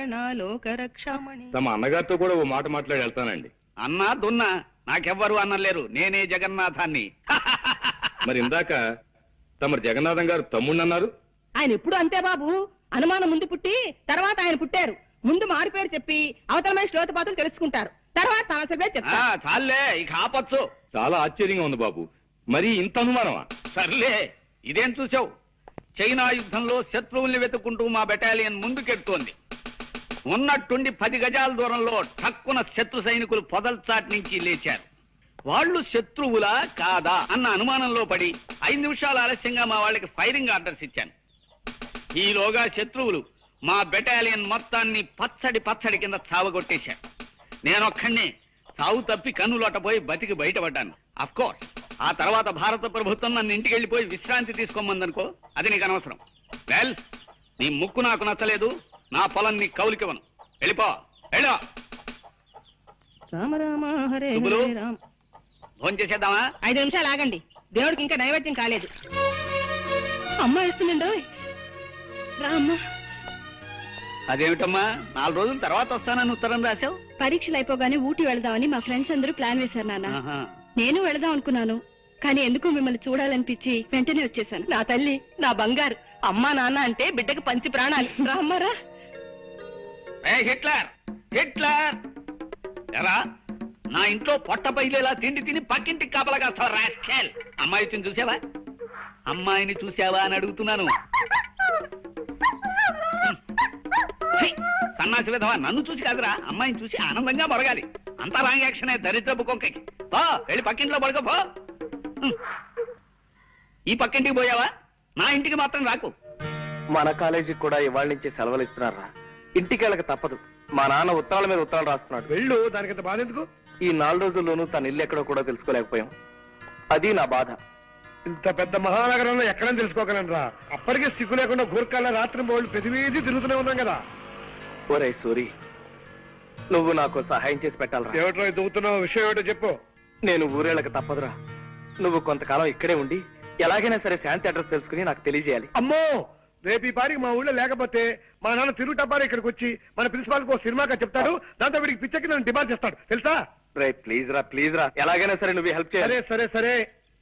తమ అన్నగారితో కూడా ఓ మాట మాట్లాడి వెళ్తానండి. అన్నా దున్నా నాకెవ్వరు అన్నలేరు. నేనే జగన్నాథాన్ని. మరి ఇందాక తమరు జగన్నాథం గారు తమ్ముడు అన్నారు. ఆయన ఎప్పుడు అంతే బాబు, అనుమానం ముందు పుట్టి తర్వాత ఆయన పుట్టారు. ముందు మారి పేరు చెప్పి అవతల మనిషి లోతుపాతులు తెలుసుకుంటారు, తర్వాత సమస్య పేరు చెప్తారు. చాలే, ఇక ఆపచ్చు. చాలా ఆశ్చర్యంగా ఉంది బాబు. మరి ఇంత అనుమానమా? సర్లే, ఇదేం చూసావు? చైనా యుద్ధంలో శత్రువుల్ని వెతుక్కుంటూ మా బెటాలియన్ ముందుకెడుతోంది. ఉన్నట్టుండి 10 గజాల దూరంలో ఠక్కున శత్రు సైనికులు పొదల్చాటి నుంచి లేచారు. వాళ్ళు శత్రువులా కాదా అన్న అనుమానంలో పడి 5 నిమిషాలు ఆలస్యంగా మా వాళ్ళకి ఫైరింగ్ ఆర్డర్స్ ఇచ్చాను. ఈలోగా శత్రువులు మా బెటాలియన్ మొత్తాన్ని పచ్చడి కింద చావగొట్టేశారు. నేనొక్కడినే చావు తప్పి కన్నులోటపోయి బతికి బయటపడ్డాను. అఫ్కోర్స్ ఆ తర్వాత భారత ప్రభుత్వం నన్ను ఇంటికి వెళ్ళిపోయి విశ్రాంతి తీసుకోమందనుకో, అది నీకు అనవసరం. వెల్, నీ ముక్కు నాకు నచ్చలేదు, నా పొలం నీ కౌలికివ్వను. వెళ్ళిపో, వెళ్ళో. రామ రామ హరే శుభులు. హరే రామ. ఫోన్ చేసేద్దామా? 5 నిమిషాలు ఆగండి, దేవుడికి ఇంకా నైవేద్యం కాలేదు. అమ్మ ఇస్తుందండి. రామ్మ, అదేమిటమ్మా 4 రోజుల తర్వాత వస్తానని ఉత్తరం రాశావు? పరీక్షలు అయిపోగానే ఊటీ వెళదామని మా ఫ్రెండ్స్ అందరూ ప్లాన్ వేశారు నాన్న. ఆహా. నేను వెళదాం అనుకున్నాను, కానీ ఎందుకు మిమ్మల్ని చూడాలనిపించి వెంటనే వచ్చేసాను. నా తల్లి, నా బంగారు. అమ్మా నాన్న అంటే బిడ్డకు పంచి ప్రాణాలు. రామ్మారా. హిట్లర్ హిట్లర్ ఎరా, నా ఇంట్లో పొట్ట బయలేలా తిండి తిని పక్కింటికి కాపలా కాస్తావా రాస్కెల్? అమ్మాయిని చూసావా? అమ్మాయిని చూసావా అని అడుగుతున్నాను. ఛీ, సన్నాసి విధవా, నన్ను చూసి కాదురా, అమ్మాయిని చూసి ఆనందంగా మొరగాలి. అంతా రాంగ్ యాక్షన్. దరిద్రపు కొంకకి పో, వెళ్ళి పక్కింట్లో పడుకో పో. ఈ పక్కింటికి పోయావా? నా ఇంటికి మాత్రం రాకు. మన కాలేజీకి కూడా ఇవాళ నుంచి సెలవులు ఇస్తున్నారా? ఇంటికి వెళ్ళక తప్పదు. మా నాన్న ఉత్తరాల మీద ఉత్తరాలు రాస్తున్నాడు. వెళ్ళు, దానికంత బాధ ఎందుకు? ఈ 4 రోజుల్లోనూ తన ఇల్లు ఎక్కడో కూడా తెలుసుకోలేకపోయాం. అది నా బాధ. ఇంత పెద్ద మహానగరంలో ఎక్కడని తెలుసుకోగలనరా? అప్పటికే సిగ్గు లేకుండా గూర్ఖాల రాత్రి బోళ్ళు ప్రతివీధి తిరుగుతూనే ఉన్నాం కదా. ఒరే సూరి, నువ్వు నాకు సహాయం చేసి పెట్టాలరా. ఏమిటో దువ్వుతున్నావు? విషయం ఏమిటో చెప్పు. నేను ఊరేళ్ళక తప్పదురా. నువ్వు కొంతకాలం ఇక్కడే ఉండి ఎలాగైనా సరే శాంతి అడ్రస్ తెలుసుకుని నాకు తెలియజేయాలి. అమ్మో, రేపు ఈ పారికి మా ఊళ్ళో లేకపోతే మా నాన్న తిరుగుటబ్బారి ఇక్కడికి వచ్చి మన ప్రిన్సిపాల్ కు సినిమాగా చెప్తాడు. దాంతో వీడికి పిచ్చకి నన్ను డిమాండ్ చేస్తాడు, తెలుసా? రే ప్లీజ్ రా, ఎలాగైనా సరే నువ్వు హెల్ప్ చేయాలి. సరే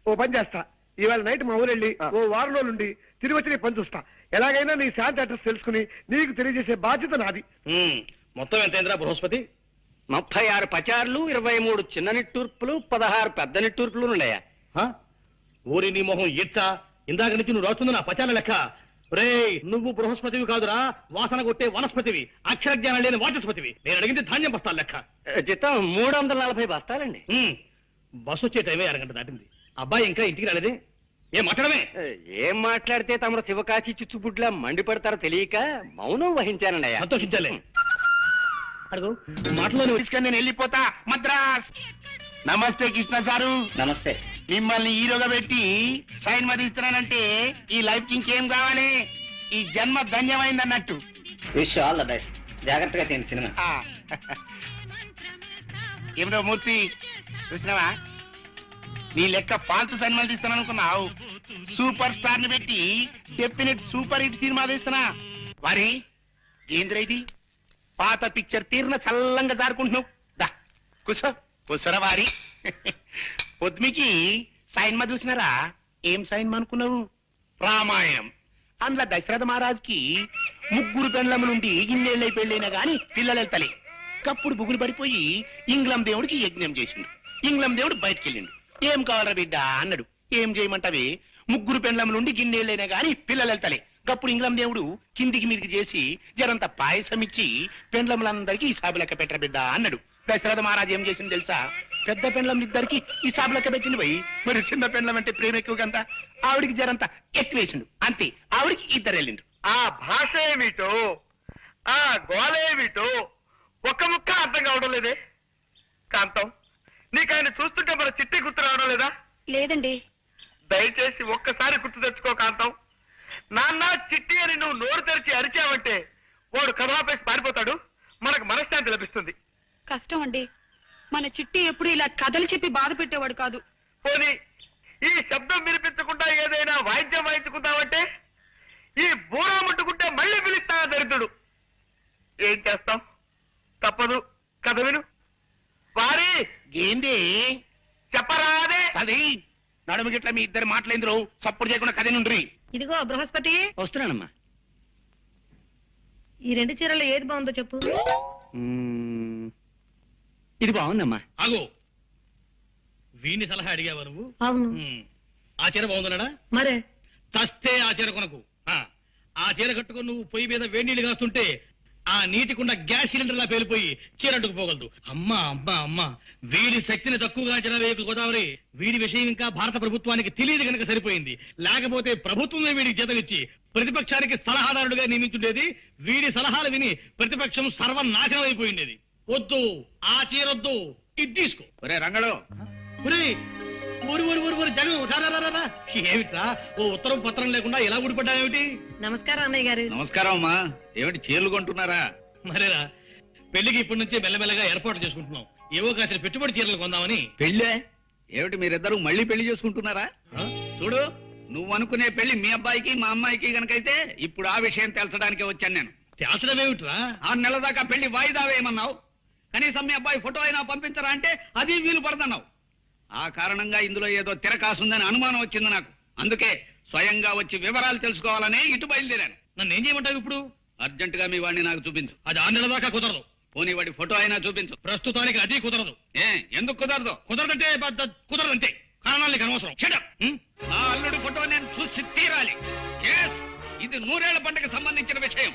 ఓ పని చేస్తా. ఇవాళ నైట్ మా ఊరెళ్ళి ఓ వారం రోజులుండి తిరిగి వచ్చి నీ పని చూస్తా. ఎలాగైనా నీ శాంతి అడ్రస్ తెలుసుకుని నీకు తెలియజేసే బాధ్యత నాది. మొత్తం ఎంతైందిరా బృహస్పతి? 36 పచార్లు, 23 చిన్న నిట్టూర్పులు, 16 పెద్ద నిట్టూర్పులు ఉన్నాయా? ఊరి నీ మొహం ఇచ్చా, ఇందాక నుంచి నువ్వు రాస్తుంది నా పచాల లెక్క. రే, నువ్వు బృహస్పతివి కాదురా, వాసన కొట్టే వనస్పతివి, అక్షర జ్ఞానం లేని వాచస్పతివి. నేను అడిగింది ధాన్యం బస్తాల లెక్క. చిత్తం 340 బస్తాలండి. బస్సు వచ్చే టైమే 1 గంట దాటింది. అబ్బాయి ఇంకా ఇంటికి రాలేదే? ఏం మాట్లాడమే? ఏం మాట్లాడితే తమరు శివకాశి చిచ్చుపుట్లా మండిపడతారో తెలియక మౌనం వహించానండి అయ్యా. సంతోషించాలే. అడుగు మాటలోనే తీసుకొని నేను వెళ్ళిపోతా మద్రాస్. నమస్తే కృష్ణ సారు. నమస్తే. మిమ్మల్ని హీరోగా పెట్టి సైన్ మదిస్తున్నానంటే ఈ లైఫ్ కి ఇంకేం కావాలి? ఈ జన్మ ధన్యమైంది అన్నట్టు. Wish all the best. జాగ్రత్తగా తిని సినిమా. ఏమిటో మూర్తి చూసినావా? నీ లెక్క ఫాల్తు సినిమాలు తీస్తాను అనుకున్నావు. సూపర్ స్టార్ ని పెట్టి డెఫినెట్ సూపర్ హిట్ సినిమా తీస్తున్నా. వారి ఏంద్ర ఇది? పాత పిక్చర్ తీరిన చల్లంగా జారుకుంటున్నావు. దా కూసరా వారి. పొద్దుమికి సైన్మా చూసినారా? ఏం సైన్మా అనుకున్నావు? రామాయణం. అందులో దశరథ మహారాజుకి 3 పెండ్లము నుండి ఇన్నేళ్ళై పెళ్ళైనా గాని పిల్లలు వెళ్తలే. కప్పుడు బుగులు పడిపోయి ఇంగ్లం దేవుడికి యజ్ఞం చేసిండు. ఇంగ్లం దేవుడు బయటికి వెళ్ళిండు. ఏం కావాలరా బిడ్డ అన్నాడు. ఏం చేయమంటావే? 3 పెండ్లము నుండి గిన్నేళ్ళైనా గాని పిల్లలు వెళ్తలే. కప్పుడు ఇంగ్లం దేవుడు కిందికి మీదికి చేసి జరంత పాయసం ఇచ్చి పెండ్లములందరికీ ఈ సాబు లెక్క పెట్టర బిడ్డ అన్నాడు. దశరథ మహారాజు ఏం చేసింది తెలుసా? పెద్ద పెండ్లం ఇద్దరికి ఈ సాబు లెక్క పెట్టింది పోయి. మరి చిన్న పెండ్లం అంటే ప్రేమ ఎక్కువ కదా, ఆవిడికి జరంత ఎక్కువేసిండు. అంతే, ఆవిడికి 2 వెళ్ళిండు. ఆ భాష ఏమిటో, ఆ గోళ ఏమిటో ఒక్క ముక్క అర్థం కావడం లేదే. కాంతం, నీకు ఆయన చూస్తుంటే మన చిట్టి గుర్తు రావడం లేదా? లేదండి. దయచేసి ఒక్కసారి గుర్తు తెచ్చుకో కాంతం. నాన్న చిట్టి అని నువ్వు నోరు తెరిచి అరిచావంటే వాడు కథాపేసి పారిపోతాడు. మనకు మనశ్శాంతి లభిస్తుంది. కష్టం అండి. మన చిట్టి ఎప్పుడు ఇలా కథలు చెప్పి బాధ పెట్టేవాడు కాదు. పోనీ ఈ శబ్దం వినిపించకుండా ఏదైనా వాయిద్యం వాయించుకుంటావంటే ఈ బూరా ముట్టుకుంటే మళ్ళీ పిలుస్తా దరిద్రుడు. ఏం చేస్తాం, తప్పదు. కథ విను. వారి ఏంది చెప్పరాదే. అది నడుము గిట్ల మీ ఇద్దరు మాటలేంద్రు. సప్పుడు చేయకుండా కథ నుండ్రి. ఇదిగో బృహస్పతి, వస్తున్నానమ్మా. ఈ 2 చీరలు ఏది బాగుందో చెప్పు. ఇది బాగుందమ్మా. ఆగు, వీడిని సలహా అడిగావా నువ్వు? అవును. ఆ చీర బాగుందన్నాడా? మరే చస్తే ఆ చీర కొనకు. ఆ చీర కట్టుకుని నువ్వు పొయ్యి మీద వేడి నీళ్ళు కాస్తుంటే ఆ నీటికుండా గ్యాస్ సిలిండర్ లా పేలిపోయి చీర అడ్డుకుపోగలదు. అమ్మా అమ్మా అమ్మా, వీడి శక్తిని తక్కువగా అంచనా వేయకు గోదావరి. వీడి విషయం ఇంకా భారత ప్రభుత్వానికి తెలియదు కనుక సరిపోయింది. లేకపోతే ప్రభుత్వమే వీడికి జీతమిచ్చి ప్రతిపక్షానికి సలహాదారుడుగా నియమించుండేది. వీడి సలహాలు విని ప్రతిపక్షం సర్వనాశనం అయిపోయిండేది. వద్దు, ఆ చీరొద్దు, ఇది తీసుకో. ఒరే రంగడు, ఏమిట్రా ఓ ఉత్తరం పత్రం లేకుండా ఎలా ఊడిపడ్డావేమిటి? నమస్కారం అన్నయ్య గారు. నమస్కారం అమ్మా. ఏమిటి చీరలు కొంటున్నారా? మరేరా, పెళ్లికి ఇప్పటి నుంచే మెల్లమెల్లగా ఏర్పాటు చేసుకుంటున్నాం. ఏవో కాసిన పెట్టుబడి చీరలు కొందామని. పెళ్ళే ఏమిటి? మీరిద్దరూ మళ్ళీ పెళ్లి చేసుకుంటున్నారా? చూడు, నువ్వు అనుకునే పెళ్లి మీ అబ్బాయికి మా అమ్మాయికి గనకైతే ఇప్పుడు ఆ విషయం తెలచడానికే వచ్చాను నేను. తేల్చడం ఏమిట్రా? 6 నెలల దాకా పెళ్లి వాయిదా వేయమన్నావు. కనీసం మీ అబ్బాయి ఫోటో అయినా పంపించరా అంటే అది వీలు పడదన్నావు. ఆ కారణంగా ఇందులో ఏదో తిరకాసుందని అనుమానం వచ్చింది నాకు. అందుకే స్వయంగా వచ్చి వివరాలు తెలుసుకోవాలని ఇటు బయలుదేరాను. నన్ను ఏం చేయమంటావు ఇప్పుడు? అర్జెంటుగా మీ వాడిని నాకు చూపించు. అది 6 నెలల దాకా కుదరదు. పోనీ వాడి ఫోటో అయినా చూపించు. ప్రస్తుతానికి అది కుదరదు. ఎందుకు కుదరదు? కుదరదంటే కుదరదంతే. కారణాలు నీకు అనవసరం. నా అల్లుడి ఫోటో నేను చూసి తీరాలి. ఇది 100 ఏళ్ల పంటకు సంబంధించిన విషయం.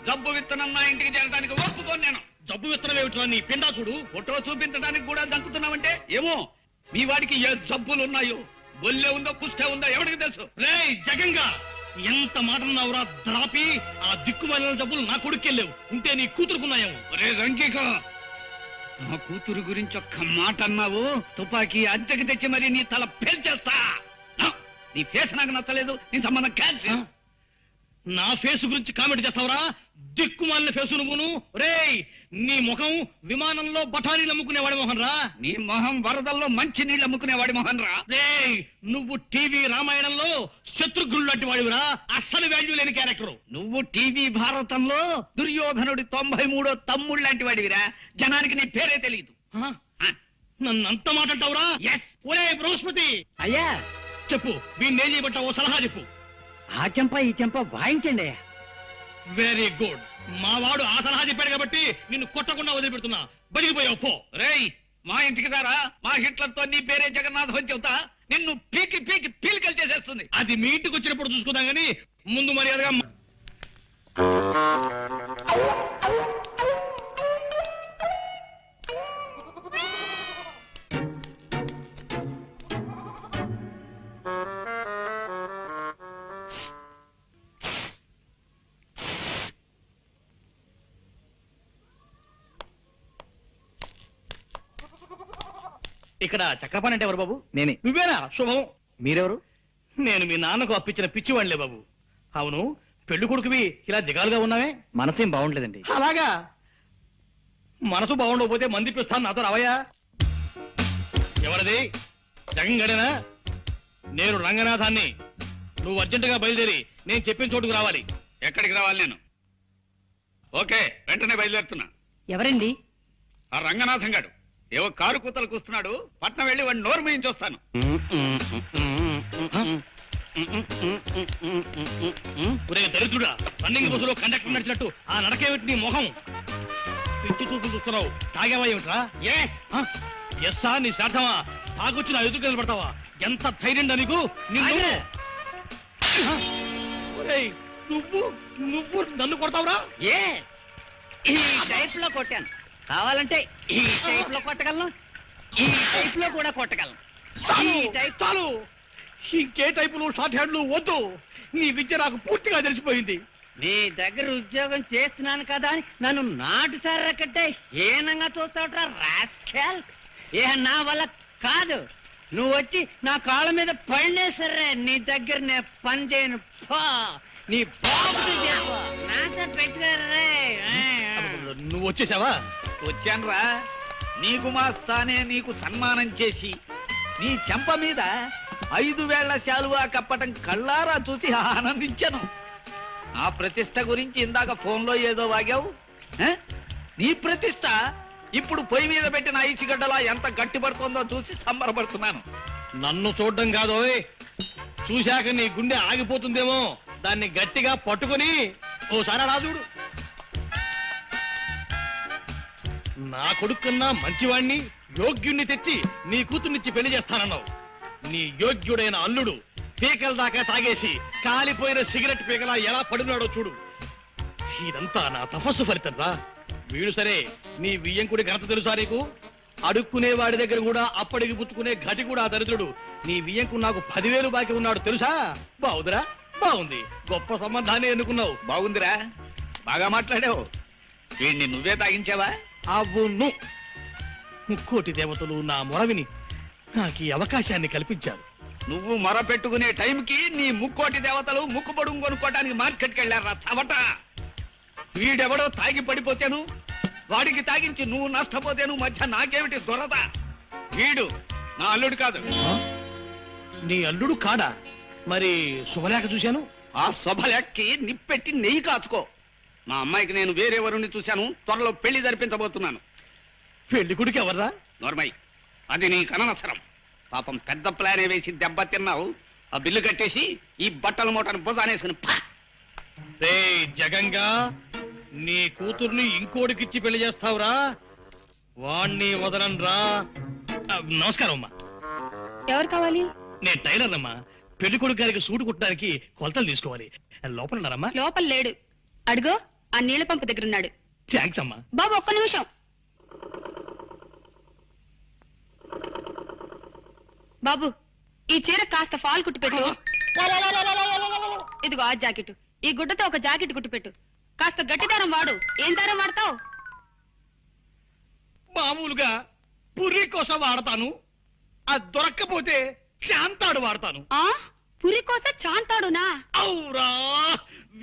జబ్బు విత్తనం నా ఇంటికి చేరడానికి ఒప్పుకోను నేను. జబ్బు విత్తనం ఏమిట్రా నీ పిండాకుడు? ఫోటో చూపించడానికి కూడా దంకుతున్నావంటే ఏమో మీ వాడికి ఏ జబ్బులు ఉన్నాయో, బొల్లే ఉందో కుష్ఠే ఉందో ఎవరికి తెలుసు. రేయ్ జగంగా, ఎంత మాట అన్నావురా ద్రాపి? ఆ దిక్కుమాలిన జబ్బులు నా కొడుకెళ్ళేవు. ఉంటే నీ కూతురుకున్నాయేమో. రే రంకిక, నా కూతురు గురించి ఒక్క మాట అన్నావు, తుపాకీ అద్దెకి తెచ్చి మరి నీ తల పేల్చేస్తా. నీ ఫేస్ నాకు నచ్చలేదు, నీ సంబంధం క్యాన్సిల్. నా ఫేస్ గురించి కామెంట్ చేస్తావురా? దిక్కుమాలిన ఫేసు నువ్వును. రేయ్, నీ ముఖం విమానంలో బఠానీలు అమ్ముకునేవాడి మొహన్ రా. నీ మొహం వరదల్లో మంచి నీళ్ళు అమ్ముకునేవాడి మొహన్ రా. రేయ్, నువ్వు టీవీ రామాయణంలో శత్రుఘ్నుడు లాంటి వాడివిరా. అస్సలు వాల్యూ లేని క్యారెక్టర్. నువ్వు టీవీ భారతంలో దుర్యోధనుడి 93వ తమ్ముడు లాంటి వాడివిరా. జనానికి నీ పేరే తెలియదు. నన్ను అంత మాట అంటావురా? ఒరే బృహస్పతి, అయ్యా చెప్పు, వీణ్ణి ఏం చేయబట్టావో సలహా చెప్పు. ఆ చెంప ఈ చెంప వాయించండి. Very good. మా వాడు ఆ సలహా చెప్పాడు కాబట్టి నిన్ను కొట్టకుండా వదిలిపెడుతున్నా. బడిగిపోయావు పో. రేయ్, మా ఇంటికి దారా. మా హిట్లర్తో నీ పేరే జగన్నాథ్ అని చెబుతా. నిన్ను పీకి పీకి పీలికలు చేసేస్తుంది. అది మీ ఇంటికి వచ్చినప్పుడు చూసుకుందాం గానీ ముందు మర్యాదగా ఇక్కడ చక్రపాణి అంటే ఎవరు బాబు? నేనే. నువ్వేనా? శుభం. మీరెవరు? నేను మీ నాన్నకు అప్పించిన పిచ్చివాళ్లే బాబు. అవును, పెళ్లి కొడుకువి ఇలా దిగాలుగా ఉన్నావే? మనసేం బాగుండలేదండి. అలాగా? మనసు బాగుండకపోతే మందిపిస్తాను, నాతో రావయ్యా. ఎవరిది? జగన్ గడేనా? నేను రంగనాథాన్ని. నువ్వు అర్జెంటుగా బయలుదేరి నేను చెప్పిన చోటుకు రావాలి. ఎక్కడికి రావాలి నేను? ఓకే, వెంటనే బయలుదేరుతున్నా. ఎవరండి? ఆ రంగనాథం గాడు ఏవో కారు కూతలు కూస్తున్నాడు. పట్నం వెళ్ళి వాడిని నోరు మేయించి వస్తాను. ఒరే దరిద్రుడా, రన్నింగ్ బస్సులో కండక్టర్ నడిచినట్టు ఆ నడకేమిటి నీ మొహం? పిచ్చి చూపులు చూస్తున్నావు. తాగేవా ఏమిట్రా? ఎస్సా నీ శార్థమా? తాగొచ్చి నా ఎదురు నిలబడతావా? ఎంత ధైర్యం నీకు? నిన్ను ఒరేయ్, నువ్వు నువ్వు నన్ను కొడతావురా? ఏ ఈ టైప్ లో కొట్టాను. కావాలంటే ఈ టైప్ లో కొట్టగలను, ఈ టైప్ లో కూడా కొట్టగలను. చాలు ఈ టైప్ చాలు, ఇంకే టైపులు షార్ట్ హ్యాండ్లు వద్దు. నీ విద్య నాకు పూర్తిగా తెలిసిపోయింది. నీ దగ్గర ఉద్యోగం చేస్తున్నాను కదా అని నన్ను నాటు సారా కట్టే హీనంగా చూస్తావుట్రా రాస్కెల్. ఏ నా వల్ల కాదు. నువ్వు వచ్చి నా కాళ్ళ మీద పడినే సరే నీ దగ్గర నేను పని చేయను. పో, నీ బాబుని చేసుకో. నాతో పెట్టుకోరే. నువ్వు వచ్చేసావా? వచ్చానురా. నీకు మా స్థానే నీకు సన్మానం చేసి నీ చెంప మీద 5 వేళ్ల శాలువా కప్పటం కళ్ళారా చూసి ఆనందించాను. నా ప్రతిష్ట గురించి ఇందాక ఫోన్లో ఏదో వాగావు. నీ ప్రతిష్ట ఇప్పుడు పొయ్యి మీద పెట్టిన ఐసిగడ్డలా ఎంత గట్టి పడుతుందో చూసి సంబరపడుతున్నాను. నన్ను చూడడం కాదు, చూశాక నీ గుండె ఆగిపోతుందేమో. దాన్ని గట్టిగా పట్టుకుని ఓసారి అలా చూడు. నా కొడుకున్నా మంచివాణ్ణి, యోగ్యుణ్ణి తెచ్చి నీ కూతుర్నిచ్చి పెళ్లి చేస్తానన్నావు. నీ యోగ్యుడైన అల్లుడు పీకల దాకా తాగేసి కాలిపోయిన సిగరెట్ పీకలా ఎలా పడున్నాడో చూడు. ఇదంతా నా తపస్సు ఫలితం రా. వీడు సరే, నీ వియ్యంకుడి ఘనత తెలుసా నీకు? అడుక్కునే వాడి దగ్గర కూడా అప్పటికి పుచ్చుకునే గటి కూడా దరిద్రుడు. నీ వియ్యంకు నాకు 10,000 బాకీ ఉన్నాడు తెలుసా? బాగుందిరా, బాగుంది. గొప్ప సంబంధాన్ని ఎన్నుకున్నావు. బాగుందిరా, బాగా మాట్లాడావు. వీడిని నువ్వే తాగించావా? అవును, ముక్కోటి దేవతలు నా మొరవిని నాకు ఈ అవకాశాన్ని కల్పించారు. నువ్వు మొర పెట్టుకునే టైంకి నీ ముక్కోటి దేవతలు ముక్కుబడుగు కొనుక్కోటానికి మార్కెట్కి వెళ్ళారా చవట. వీడెవడో తాగి పడిపోతేను, వాడికి తాగించి నువ్వు నష్టపోతేను మధ్య నాకేమిటి దొరద? వీడు నా అల్లుడు కాదు. నీ అల్లుడు కాడా? మరి శుభలేఖ చూశాను. ఆ శుభలేఖకి నిప్పెట్టి నెయ్యి కాచుకో. మా అమ్మాయికి నేను వేరే వరుణ్ణి చూశాను. త్వరలో పెళ్లి జరిపించబోతున్నాను. పెళ్లి కొడుకు ఎవర్రా? నోర్మై, అది నీకు అనవసరం. పాపం పెద్ద ప్లానే వేసి దెబ్బ తిన్నావు. ఆ బిల్లు కట్టేసి ఈ బట్టల మూటను భుజానేసుకుని పా. రే జగంగా, నీ కూతుర్ని ఇంకోటికిచ్చి పెళ్లి చేస్తావురా? వాణ్ణి వదలనరా. నమస్కారం అమ్మా. ఎవరు కావాలి? నేను టైలర్ అమ్మా. పెళ్లి కొడుకు గారికి సూటు కుట్టడానికి కొలతలు తీసుకోవాలి. లోపల ఉన్నారమ్మా? లోపల లేడు. అడుగో, ఆ నీళ్ల పంపు దగ్గర ఉన్నాడు. థ్యాంక్స్ అమ్మా. బాబు ఒక్క నిమిషం. బాబు, ఈ చీర కాస్త ఫాల్ కుట్టి పెట్టు. ఇదిగో ఆ జాకెట్, ఈ గుడ్డతో ఒక జాకెట్ కుట్టి పెట్టు. కాస్త గట్టి దారం వాడు. ఏం దారం వాడతావు? మామూలుగా పుర్రి కోసం వాడతాను. అది దొరక్కపోతే శాంతాడు వాడతాను. ఆ పురి కోసం చాంతాడునా? అవురా,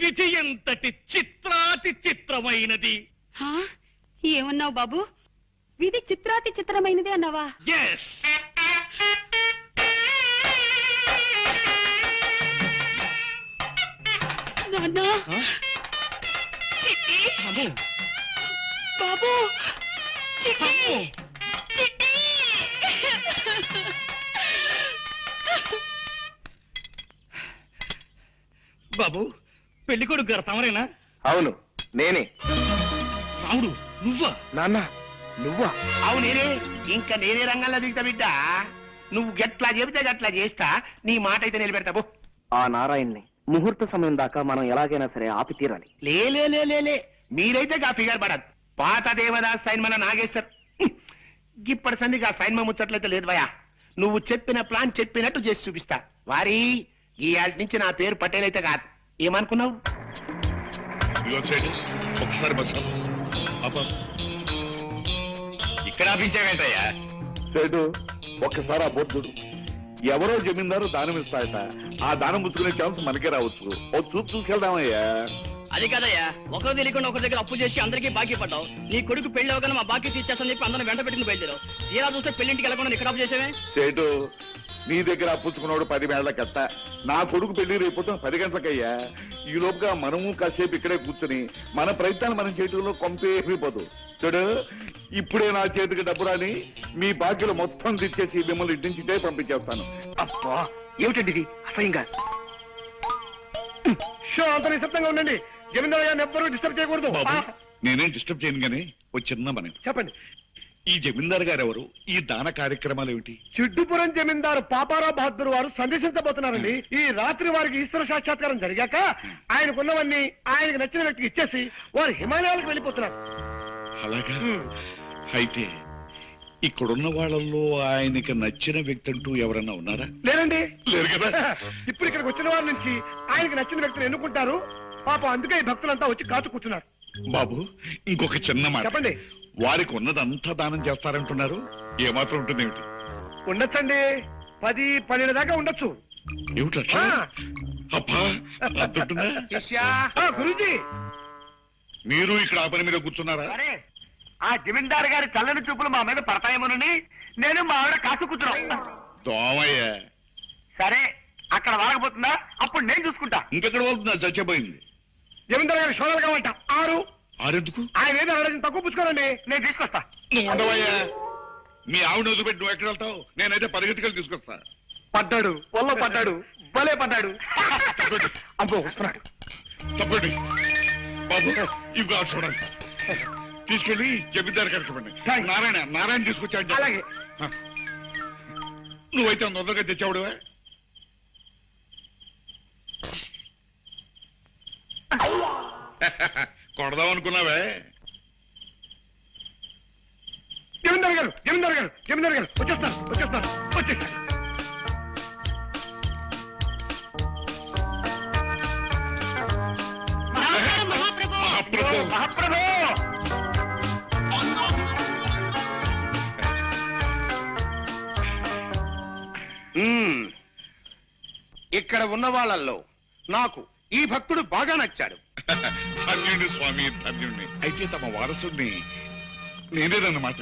విధి ఎంతటి చిత్రాతి చిత్రమైనది. హా? ఏమన్నావు బాబు? విధి చిత్రాతి చిత్రమైనది అన్నావా? ఎస్. నాన్నా, చిట్టి, బాబు, చిట్టి, చిట్టి. బాబు, పెళ్లి కొడుకు గారు తమరేనా? అవును, నేనే. రాముడు, నువ్వా? నాన్న నువ్వా? అవునే, ఇంకా నేనే రంగంలో దిగుతా బిడ్డ. నువ్వు గట్లా చెబితే గట్లా చేస్తా. నీ మాట అయితే నిలబెడతా పో. ఆ నారాయణ్ని ముహూర్త సమయం దాకా మనం ఎలాగైనా సరే ఆపి తీరాలి. లే మీరైతే గా ఫిగర్ పడదు. పాత దేవదాస్ సైన్ మన నాగేశ్వర్ ఇప్పటి సందిగా సైన్ ముచ్చట్లయితే లేదు భయా. నువ్వు చెప్పిన ప్లాన్ చెప్పినట్టు చేసి చూపిస్తా. వారి ఈ ఆటి నుంచి నా పేరు పటేల్ అయితే కాదు. ఏమనుకున్నావు? ఒకసారి బస్ ఇక్కడ ఆపించావేంటయ్యా? చెడు ఒక్కసారి ఆ బోర్డు చూడు. ఎవరో జమీందారు దానం ఇస్తాయట. ఆ దానం పుచ్చుకునే ఛాన్స్ మనకే రావచ్చు. ఓ చూపు చూసుకెళ్దామయ్యా. అది కదయ్యా, ఒకరు తెలియకుండా ఒకరి దగ్గర అప్పు చేసి అందరికీ బాకీ పడ్డావు. నీ కొడుకు పెళ్లి అవగానే మా బాకీ తీర్చేస్తాను చెప్పి అందరం వెంట పెట్టుకుని బయలుదేరావు. తీరా చూస్తే పెళ్లింటికి వెళ్ళకుండా ఇక్కడ అప్పు చేసేవే. సేటు, నీ దగ్గర అప్పుచ్చుకున్నాడు 10 మేళ్లకట్ట. నా కొడుకు పెళ్లి రేపు 10 గంటలకయ్యా. ఈ లోపుగా మనము కాసేపు ఇక్కడే కూర్చుని మన ప్రయత్నాలు మనం చేయడంలో కొంపేపోదు. చూడు, ఇప్పుడే నా చేతికి డబ్బు రాని మీ బాకీలు మొత్తం తెచ్చేసి మిమ్మల్ని ఇంటి నుంచి పంపించేస్తాను. అబ్బా, ఏమిటండి ఇది అసహ్యంగా? షో అంత నిశ్శబ్దంగా ఉండండి. జమీందారు గారిని ఎవ్వరూ డిస్టర్బ్ చేయకూడదు. బాబు, నేనేం డిస్టర్బ్ చేయను గానీ ఓ చిన్న మనం. చెప్పండి. ఈ జమీందారు గారు ఎవరు? ఈ దాన కార్యక్రమాలు ఏమిటి? సిడ్డుపురం జమీందారు పాపారావు బహదూర్ వారు సందేశించబోతున్నారండి. ఈ రాత్రి వారికి ఈశ్వర సాక్షాత్కారం జరిగాక ఆయనకున్నవన్నీ ఆయనకు నచ్చిన వ్యక్తికి ఇచ్చేసి వారు హిమాలయాలకు వెళ్ళిపోతున్నారు. అలాగా? అయితే ఇక్కడున్న వాళ్ళల్లో ఆయనకి నచ్చిన వ్యక్తి అంటూ ఎవరన్నా ఉన్నారా? లేదండి. లేరు కదా. ఇప్పుడు ఇక్కడికి వచ్చిన వారి నుంచి ఆయనకి నచ్చిన వ్యక్తిని ఎన్నుకుంటారు. పాపం అందుకే ఈ భక్తులంతా వచ్చి కాచు కూర్చున్నారు. బాబు, ఇంకొక చిన్న మాట. చెప్పండి. వారికి ఉన్నదంతా దానం చేస్తారంటున్నారు. ఏమాత్రం ఉంటుంది ఏమిటి? ఉండొచ్చండి, 10-12 దాకా ఉండొచ్చు. ఏమిటా? అబ్బా, అంతుంటుందా? శిష్యా, గురూజీ, మీరు ఇక్కడ ఆ పని మీద కూర్చున్నారా? ఆ జమీందారు గారి చల్లని చూపులు మా మీద పడతాయేమోనని నేను మా ఆవిడ కాసు కూర్చున్నాం. దోమయ్య. సరే, అక్కడ వాడకపోతుందా? అప్పుడు నేను చూసుకుంటా. ఇంకెక్కడ వెళ్తున్నా? చచ్చిపోయింది. జమీందారు గారి సోదరుగా ఉంటా 6. ఆరెందుకు? ఆయన ఏదో అడగని తక్కువ పుచ్చుకోనండి. నేను తీసుకొస్తా. నువ్వు ఉండవయ్యా. మీ ఆవిడ వదిలిపెట్టి నువ్వు ఎక్కడ వెళ్తావు? నేనైతే 10 గంటలు తీసుకొస్తా. పడ్డాడు, పొల్లో పడ్డాడు, భలే పడ్డాడు. అబ్బో, వస్తున్నాడు. తప్పండి బాబు, ఇంకో చూడండి. తీసుకెళ్ళి జమీందారు కరెక్ట్. నారాయణ తీసుకొచ్చాడు. అలాగే. నువ్వైతే తొందరగా తెచ్చావుడువే. కొడదాం అనుకున్నావే. జమీందారు గారు, జమీందారు గారు, జమీందారు గారు వచ్చేస్తాను. మహాప్రభు, ఇక్కడ ఉన్న వాళ్ళల్లో నాకు ఈ భక్తుడు బాగా నచ్చాడు. ధన్యుణ్ణి స్వామి, ధన్యుణ్ణి. అయితే తమ వారసుడిని నేనేదన్నమాట.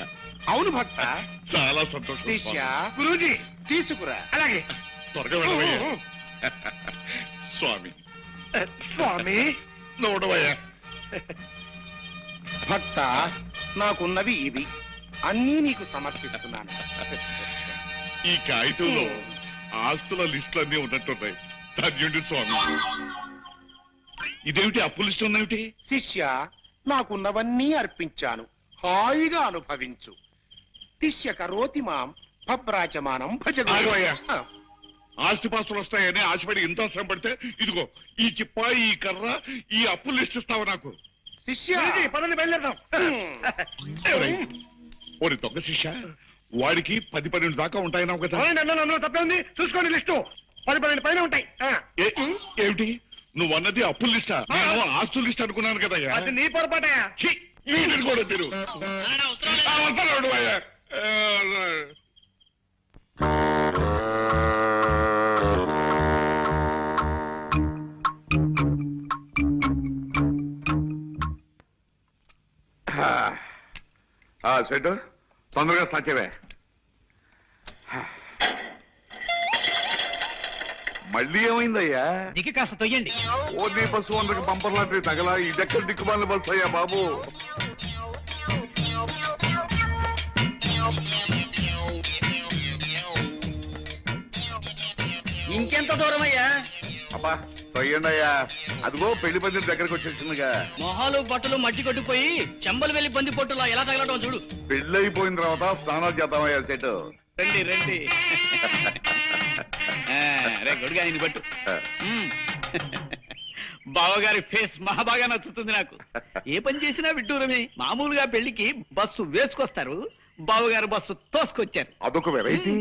అవును భక్త. చాలా సంతోషం. శిష్యా, గురూజీ, తీసుకురా. అలాగే. త్వరగా వెళ్ళవయ్యా. స్వామి, స్వామి, నోడవయ్యా. భక్త, నాకున్నవి ఇవి అన్నీ నీకు సమర్పిస్తున్నాను. ఈ కాగితంలో ఆస్తుల లిస్టులు అన్నీ ఉన్నట్టున్నాయి. ధన్యుడి స్వామి. ఇదేమిటి అప్పు లిస్టు ఉన్నేమిటి? శిష్య, నాకున్నవన్నీ అర్పించాను, హాయిగా అనుభవించు. తిష్య కరోతి మాం భబ్రాచమానం ఆగవయ్యా. భజ. ఆస్తిపాస్తులు వస్తాయని ఆశపడి ఇంత శ్రమ పడితే ఇదిగో ఈ చిప్ప, ఈ కర్ర, ఈ అప్పు లిస్ట్ ఇస్తావా నాకు? శిష్య, పదండి, బయలుదేరదాం. ఓరి దొంగ శిష్య, వాడికి 10-12 దాకా ఉంటాయన్నావు కదా. అందులో తప్పే ఉంది. చూసుకోండి, లిస్టు 10-12 పైన ఉంటాయి. ఏమిటి నువ్వు అన్నది అప్పు లిస్టా? నేను ఆస్తుల లిస్ట్ అనుకున్నాను కదా. అది నీ పొరపాటయా. వీటిని కూడా తిరు. వస్తున్నాడు అయ్యా. సెట్ తొందరగా సాధ్యమే. మళ్ళీ ఏమైందయ్యా? దిగి కాస్త తొయ్యండి. ఓన్లీ బస్సు 100కి బంపర్ లాంటి తగలా. ఇదెక్కడ దిక్కుమాలిన బస్సు అయ్యా బాబు. ఇంకెంత దూరం అయ్యా? అబ్బా తొయ్యండి అయ్యా. అదిగో పెళ్లి పందిరి దగ్గరకు వచ్చేసిందిగా. మొహాలు బట్టలు మట్టి కొట్టిపోయి చెంబలు వెళ్లి బంది పొట్టులా ఎలా తగలటం చూడు. పెళ్లి అయిపోయిన తర్వాత స్నానాలు చేద్దామయ్యా సెట్. రండి రండి. రే గొడుగా ఆయన పట్టు. బావగారి ఫేస్ మహాబాగా నచ్చుతుంది నాకు. ఏ పని చేసినా విడ్డూరమే. మామూలుగా పెళ్లికి బస్సు వేసుకొస్తారు, బావగారు బస్సు తోసుకొచ్చారు. అదొక వెరైటీ.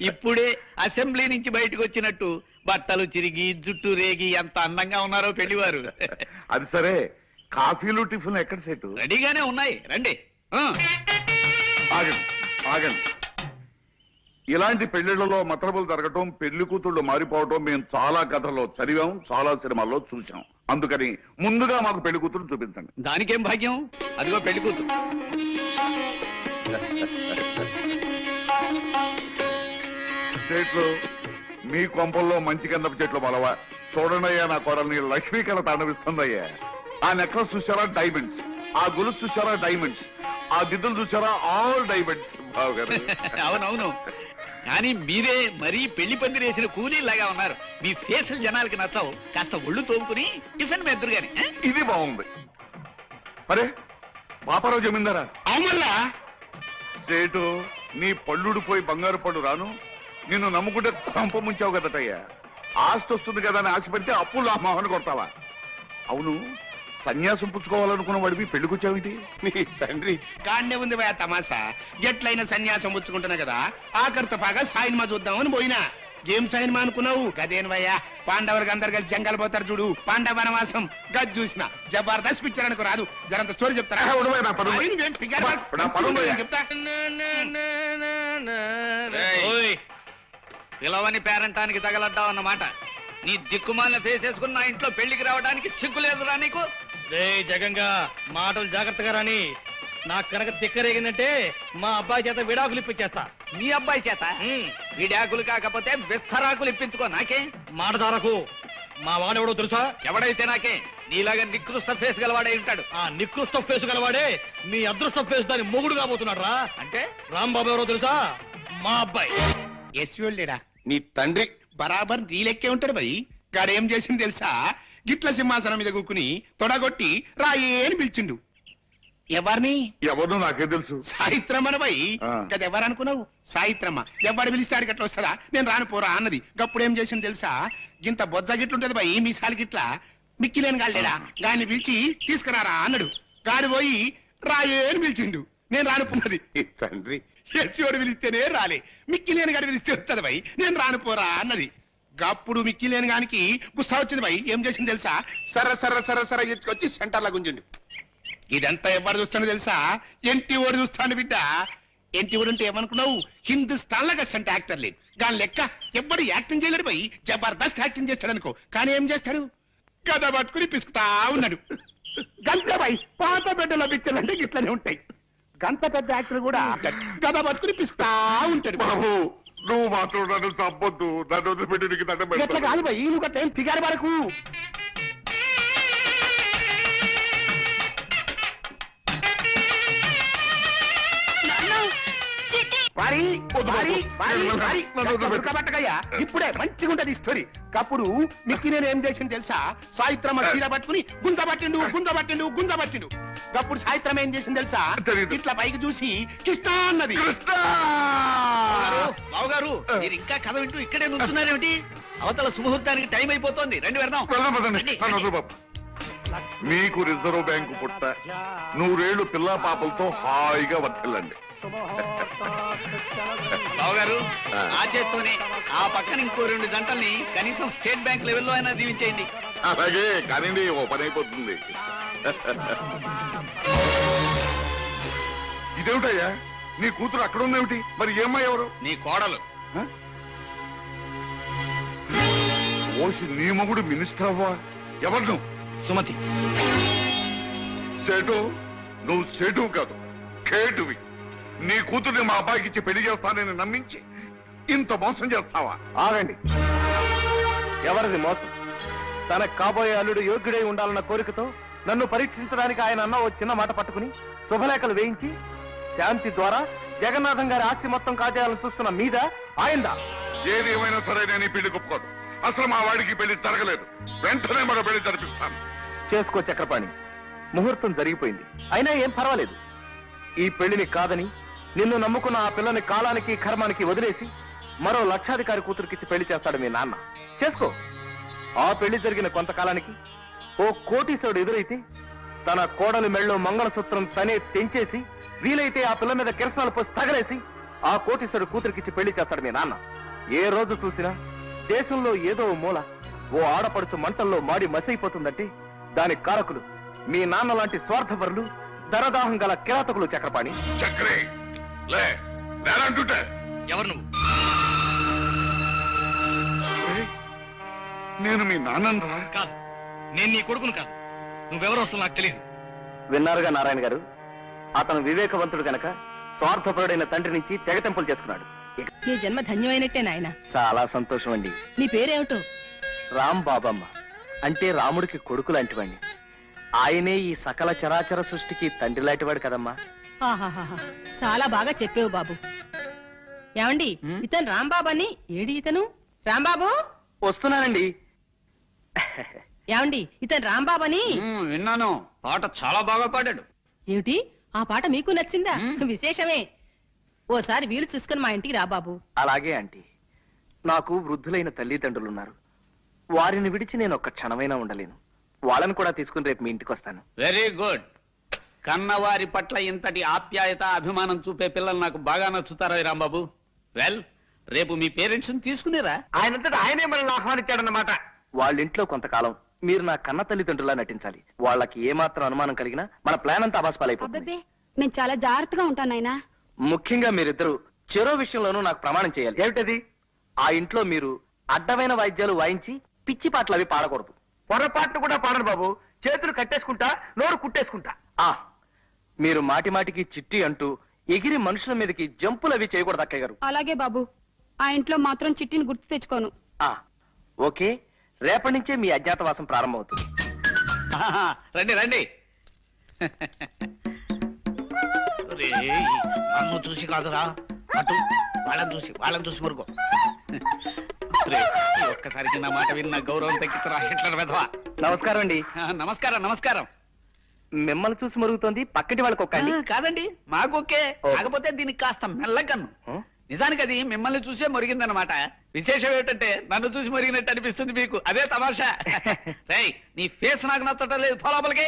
ఇప్పుడే అసెంబ్లీ నుంచి బయటకు వచ్చినట్టు బట్టలు చిరిగి జుట్టు రేగి ఎంత అందంగా ఉన్నారో పెళ్లివారు. అది సరే, కాఫీలు టిఫిన్ ఎక్కడ సెట్? రెడీగానే ఉన్నాయి, రండి. ఆగండి ఆగండి. ఇలాంటి పెళ్లిళ్లలో మతలబులు జరగటం, పెళ్లి కూతుళ్ళు మారిపోవటం మేము చాలా కథల్లో చదివాం, చాలా సినిమాల్లో చూసాం. అందుకని ముందుగా మాకు పెళ్లి కూతురు చూపించండి. దానికేం భాగ్యం, అదిగో పెళ్లి కూతురు. చెట్లు మీ కొంపల్లో మంచి గంధపు చెట్లు బలవా. చూడండియ్యా, నా కోడల్ని లక్ష్మీ కళ తాండవిస్తుందయ్యా. ఆ నెక్లెస్ చూసారా డైమండ్స్, ఆ గొలుసు చూసారా డైమండ్స్, ఆ దిద్దులు చూసారా ఆల్ డైమండ్స్. బావగారు అవునవును, కానీ మీరే మరీ పెళ్లి పందిరి వేసిన కూలీలాగా ఉన్నారు. మీ ఫేసులు జనాలకి నచ్చవు. కాస్త ఒళ్ళు తోముకుని టిఫిన్ మెద్దరు గాని. ఇది బాగుంది. అరే పాపారావు జమీందారా, అవునల్లా సేటు నీ పళ్ళుడు పోయి బంగారు పళ్ళు రాను. నిన్ను నమ్ముకుంటే కొంప ముంచావు కదటయ్యా. ఆస్తి వస్తుంది కదా అని ఆశపడితే అప్పులు ఆ మొహన కొడతావా? అవును, సన్యాసం పుచ్చుకోవాలనుకున్న వాడివి పెళ్లికొచ్చావేంటి? నీ తండ్రి కాండే ఉంది భయ తమాసా. ఎట్లయినా సన్యాసం పుచ్చుకుంటున్నా కదా, ఆఖరితో పాగా సాయిన్మా చూద్దామని పోయినా. ఏం సాయిన్మా అనుకున్నావు? గదేను భయ్యా, పాండవులకు అందరు కలిసి జంగల్ పోతారు చూడు, పాండవ వనవాసం. గది చూసిన జబర్దస్త్ పిక్చర్ అనుకో రాదు. జరంత స్టోరీ చెప్తారా? చెప్తా. ఓయ్, పిలవని పేరంటానికి తగలడ్డావు అన్నమాట. నీ దిక్కుమాలిన ఫేస్ వేసుకుని నా ఇంట్లో పెళ్లికి రావడానికి సిగ్గు లేదురా నీకు? రే జగంగా, మాటలు జాగ్రత్తగా రాని. నాకు కనుక తిక్కరేగిందంటే మా అబ్బాయి చేత విడాకులు ఇప్పించేస్తా. నీ అబ్బాయి చేత విడాకులు కాకపోతే విస్తరాకులు ఇప్పించుకో. నాకే మాటదారకు. మా వాడెవడో తెలుసా? ఎవడైతే నాకే. నీలాగా నికృష్ట ఫేస్ గలవాడై ఉంటాడు. ఆ నికృష్ట ఫేస్ గలవాడే మీ అదృష్ట ఫేస్ దాని మొగుడు కాబోతున్నాడు రా. అంటే రాంబాబు ఎవరో తెలుసా? మా అబ్బాయి. ఎస్వేళ్ళేడా నీ తండ్రి బరాబర్ నీ లెక్కే ఉంటాడు భయ్. గాడేం చేసింది తెలుసా? గిట్ల సింహాసనం మీద కూకుని తొడగొట్టి రాయే అని పిలిచిండు. ఎవరిని? ఎవరు నాకే తెలుసు. సాయిత్రమ్మన భయ్. ఆ. కదా ఎవరనుకున్నావు? సాయిత్రమ్మ. ఎవడు పిలిస్తాడు గట్ల వస్తుందా? నేను రాను పోరా అన్నది. గప్పుడు ఏం చేసింది తెలుసా? గింత బొజ్జ గిట్లుంటది భయ్ మీసాలు గిట్ల. మిక్కిలేని గాళ్ళేడా గాని పిలిచి తీసుకురారా అన్నాడు. గాడి పోయి రాయే అని పిలిచిండు. నేను రానుకున్నది. తండ్రి ఎస్సీవాడు పిలిస్తేనే రాలే, మిక్కిలేని గాడి పిలిస్తే వస్తుంది భయ్. నేను రానుపోరా అన్నది. గప్పుడు మిక్కిలేని గానికి గుస్సా వచ్చింది భయ్. ఏం చేసింది తెలుసా? సర సర సర సర వచ్చి సెంటర్లా గుంజిండు. ఇదంతా ఎవరు చూస్తాను తెలుసా? ఎంటి ఓడి చూస్తాను బిడ్డ. ఎంటి ఓడి అంటే ఏమనుకున్నావు? హిందుస్థాన్ లాగా అంటే యాక్టర్ లేదు. దాని లెక్క ఎవ్వడు యాక్టింగ్ చేయలేడు భయ్. జబర్దస్త్ యాక్టింగ్ చేస్తాడు అనుకో. కానీ ఏం చేస్తాడు? గద పట్టుకుని పిసుకుతా ఉన్నాడు. గంతే భయ్. పాత బిడ్డల పిక్చర్లు అంటే ఇట్లనే ఉంటాయి. గంత పెద్ద యాక్టర్ కూడా గద పట్టుకుని పిసుకుతా ఉంటాడు. బాబు నువ్వు మాట్లాడాను తప్పొద్దు. నన్ను వదిలిపెట్టి నీకు దండం ఎట్లా పెడతాను. కాదు భయ్, నువ్వు గట్ల ఏం ఫిగారు వరకు. ఇప్పుడే మంచిగా ఉంటది స్టోరీ. అప్పుడు మిక్కి నేను ఏం చేసింది తెలుసా? సాయిత్రమ్మ చీర పట్టుకుని గుంజబట్టిండు గుంజబట్టిండు గుంజబట్టిండు. అప్పుడు సాయిత్రమ్మ ఏం చేసింది తెలుసా? ఇట్లా పైకి చూసి కృష్ణ అన్నది. బావగారు, మీరు ఇంకా కథ వింటూ ఇక్కడే నుంచున్నారేమిటి? అవతల సుముహూర్తానికి టైం అయిపోతోంది. రండి వెళ్దాం. వెళ్ళబోదండి. నన్ను వదిలు బాబు. మీకు రిజర్వ్ బ్యాంకు పుట్ట, 100 ఏళ్ళు పిల్లా పాపలతో హాయిగా వర్తిల్లండి. బావగారు, ఆ చేత్తోనే ఆ పక్కన ఇంకో 2 గంటల్ని కనీసం స్టేట్ బ్యాంక్ లెవెల్లో అయినా దీవించేయండి. అలాగే కానివ్వండి, ఓ పని అయిపోతుంది. ఇదేమిటయ్యా, నీ కూతురు అక్కడ ఉందేమిటి? మరి ఏమ్మా ఎవరు? నీ కోడలు. ఓసి నీ మొగుడు మినిస్టర్ అవ్వా? ఎవరు నువ్వు? సుమతి. సేటు, నువ్వు సేటు కాదు, కేటువి. నీ కూతుర్ని మా అబ్బాయికి ఇచ్చి పెళ్లి చేస్తానని నమ్మించి ఇంత మోసం చేస్తావా? ఆగండి. ఎవరిది మోసం? తనకు కాబోయే అల్లుడు యోగ్యుడై ఉండాలన్న కోరికతో నన్ను పరీక్షించడానికి ఆయన అన్న ఓ చిన్న మాట పట్టుకుని శుభలేఖలు వేయించి శాంతి ద్వారా జగన్నాథం గారి ఆస్తి మొత్తం కాజేయాలని చూస్తున్న మీద ఆయందా? ఏది ఏమైనా సరే నేను ఈ పెళ్లి ఒప్పుకోను. అసలు మా వాడికి పెళ్లి జరగలేదు. వెంటనే మరో పెళ్లి జరిపిస్తాను. చేసుకో చక్రపాణి, ముహూర్తం జరిగిపోయింది. అయినా ఏం పర్వాలేదు. ఈ పెళ్లిని కాదని నిన్ను నమ్ముకున్న ఆ పిల్లని కాలానికి కర్మానికి వదిలేసి మరో లక్షాధికారి కూతురికిచ్చి పెళ్లి చేస్తాడు మీ నాన్న. చేసుకో. ఆ పెళ్లి జరిగిన కొంతకాలానికి ఓ కోటీశ్వరుడు ఎదురైతే తన కోడలి మెళ్ళో మంగళసూత్రం తనే తెంచేసి వీలైతే ఆ పిల్ల మీద కిరసనాలు పోసి తగలేసి ఆ కోటీశ్వరుడు కూతురికిచ్చి పెళ్లి చేస్తాడు మీ నాన్న. ఏ రోజు చూసినా దేశంలో ఏదో మూల ఓ ఆడపడుచు మంటల్లో మాడి మసైపోతుందంటే దానికి కారకులు మీ నాన్న లాంటి స్వార్థపరులు, ధనదాహం గల కిరాతకులు చక్రపాణి. చక్రే లే, నేనంటుంటే ఎవరు నువ్వు? నేను మీ నాన్నరా? కాదు, నేను నీ కొడుకును కాదు. నువ్వెవరో అసలు నాకు తెలియదు. విన్నారుగా నారాయణ గారు, అతను వివేకవంతుడు గనక స్వార్థపరుడైన తండ్రి నుంచి తెగతెంపులు చేసుకున్నాడు. నీ జన్మ ధన్యమైనట్టే నాయన. చాలా సంతోషం అండి. నీ పేరేమిటో? రామ్ బాబమ్మ అంటే రాముడికి కొడుకు లాంటివాడిని. ఆయనే ఈ సకల చరాచర సృష్టికి తండ్రి లాంటివాడు కదమ్మా. ఆహాహాహా. చాలా బాగా చెప్పేవు బాబు. ఏమండి, ఇతను రాంబాబు అని. ఏడి ఇతను? రాంబాబు వస్తున్నానండి. ఏమండి, ఇతను రాంబాబు అని. విన్నాను, పాట చాలా బాగా పాడాడు. ఏమిటి, ఆ పాట మీకు నచ్చిందా? విశేషమే. ఓసారి వీలు చూసుకుని మా ఇంటికి రా బాబు. అలాగే ఆంటీ. నాకు వృద్ధులైన తల్లిదండ్రులున్నారు. వారిని విడిచి నేను ఒక్క క్షణమైనా ఉండలేను. వాళ్ళని కూడా తీసుకుని రేపు మీ ఇంటికి వస్తాను. Very good. కన్నవారి పట్ల ఇంతటి ఆప్యాయత అభిమానం చూపే పిల్లలు నాకు బాగా నచ్చుతారా రాంబాబు? వెల్, రేపు మీ పేరెంట్స్ తీసుకునేరా? ఆయనంతటా ఆయనే మనల్ని ఆహ్వానించాడన్నమాట. వాళ్ళ ఇంట్లో కొంతకాలం మీరు నా కన్న తల్లిదండ్రులా నటించాలి. వాళ్ళకి ఏమాత్రం అనుమానం కలిగినా మన ప్లాన్ అంతా అబాస్పాలైపోతుంది. నేను చాలా జాగ్రత్తగా ఉంటాను నాయనా. ముఖ్యంగా మీరిద్దరూ చెరో విషయంలోనూ నాకు ప్రమాణం చేయాలి. ఏమిటది? ఆ ఇంట్లో మీరు అడ్డమైన వాయిద్యాలు వాయించి పిచ్చి పాటలు అవి పాడకూడదు. పొరపాటును కూడా పాడను బాబు. చేతులు కట్టేసుకుంటా, నోరు కుట్టేసుకుంటా. మీరు మాటి మాటికి చిట్టి అంటూ ఎగిరి మనుషుల మీదకి జంపులు అవి చేయకూడదు అక్కయ్య గారు. అలాగే బాబు, ఆ ఇంట్లో మాత్రం చిట్టిని గుర్తు తెచ్చుకోను. ఓకే, రేపటి నుంచే మీ అజ్ఞాతవాసం ప్రారంభమవుతుంది. రండి రండి. నన్ను చూసి కాదురా, అటు వాళ్ళని చూసి మరుగో. ఒక్కసారికి నా మాట విన్న గౌరవం తగ్గించరా హిట్లర్ వెధవా. నమస్కారం అండి. నమస్కారం నమస్కారం. మిమ్మల్ని చూసి మరుగుతోంది, పక్కటి వాళ్ళకి ఒక్కండి. కాదండి, మాకొకే. కాకపోతే దీనికి కాస్త మెల్లకన్ను. నిజానికి అది మిమ్మల్ని చూసే మరిగిందనమాట. విశేషం ఏంటంటే నన్ను చూసి మరిగినట్టు అనిపిస్తుంది మీకు. అదే తమాషా. రేయ్, నీ ఫేస్ నాకు నచ్చటం లేదు, పో లోపలికి.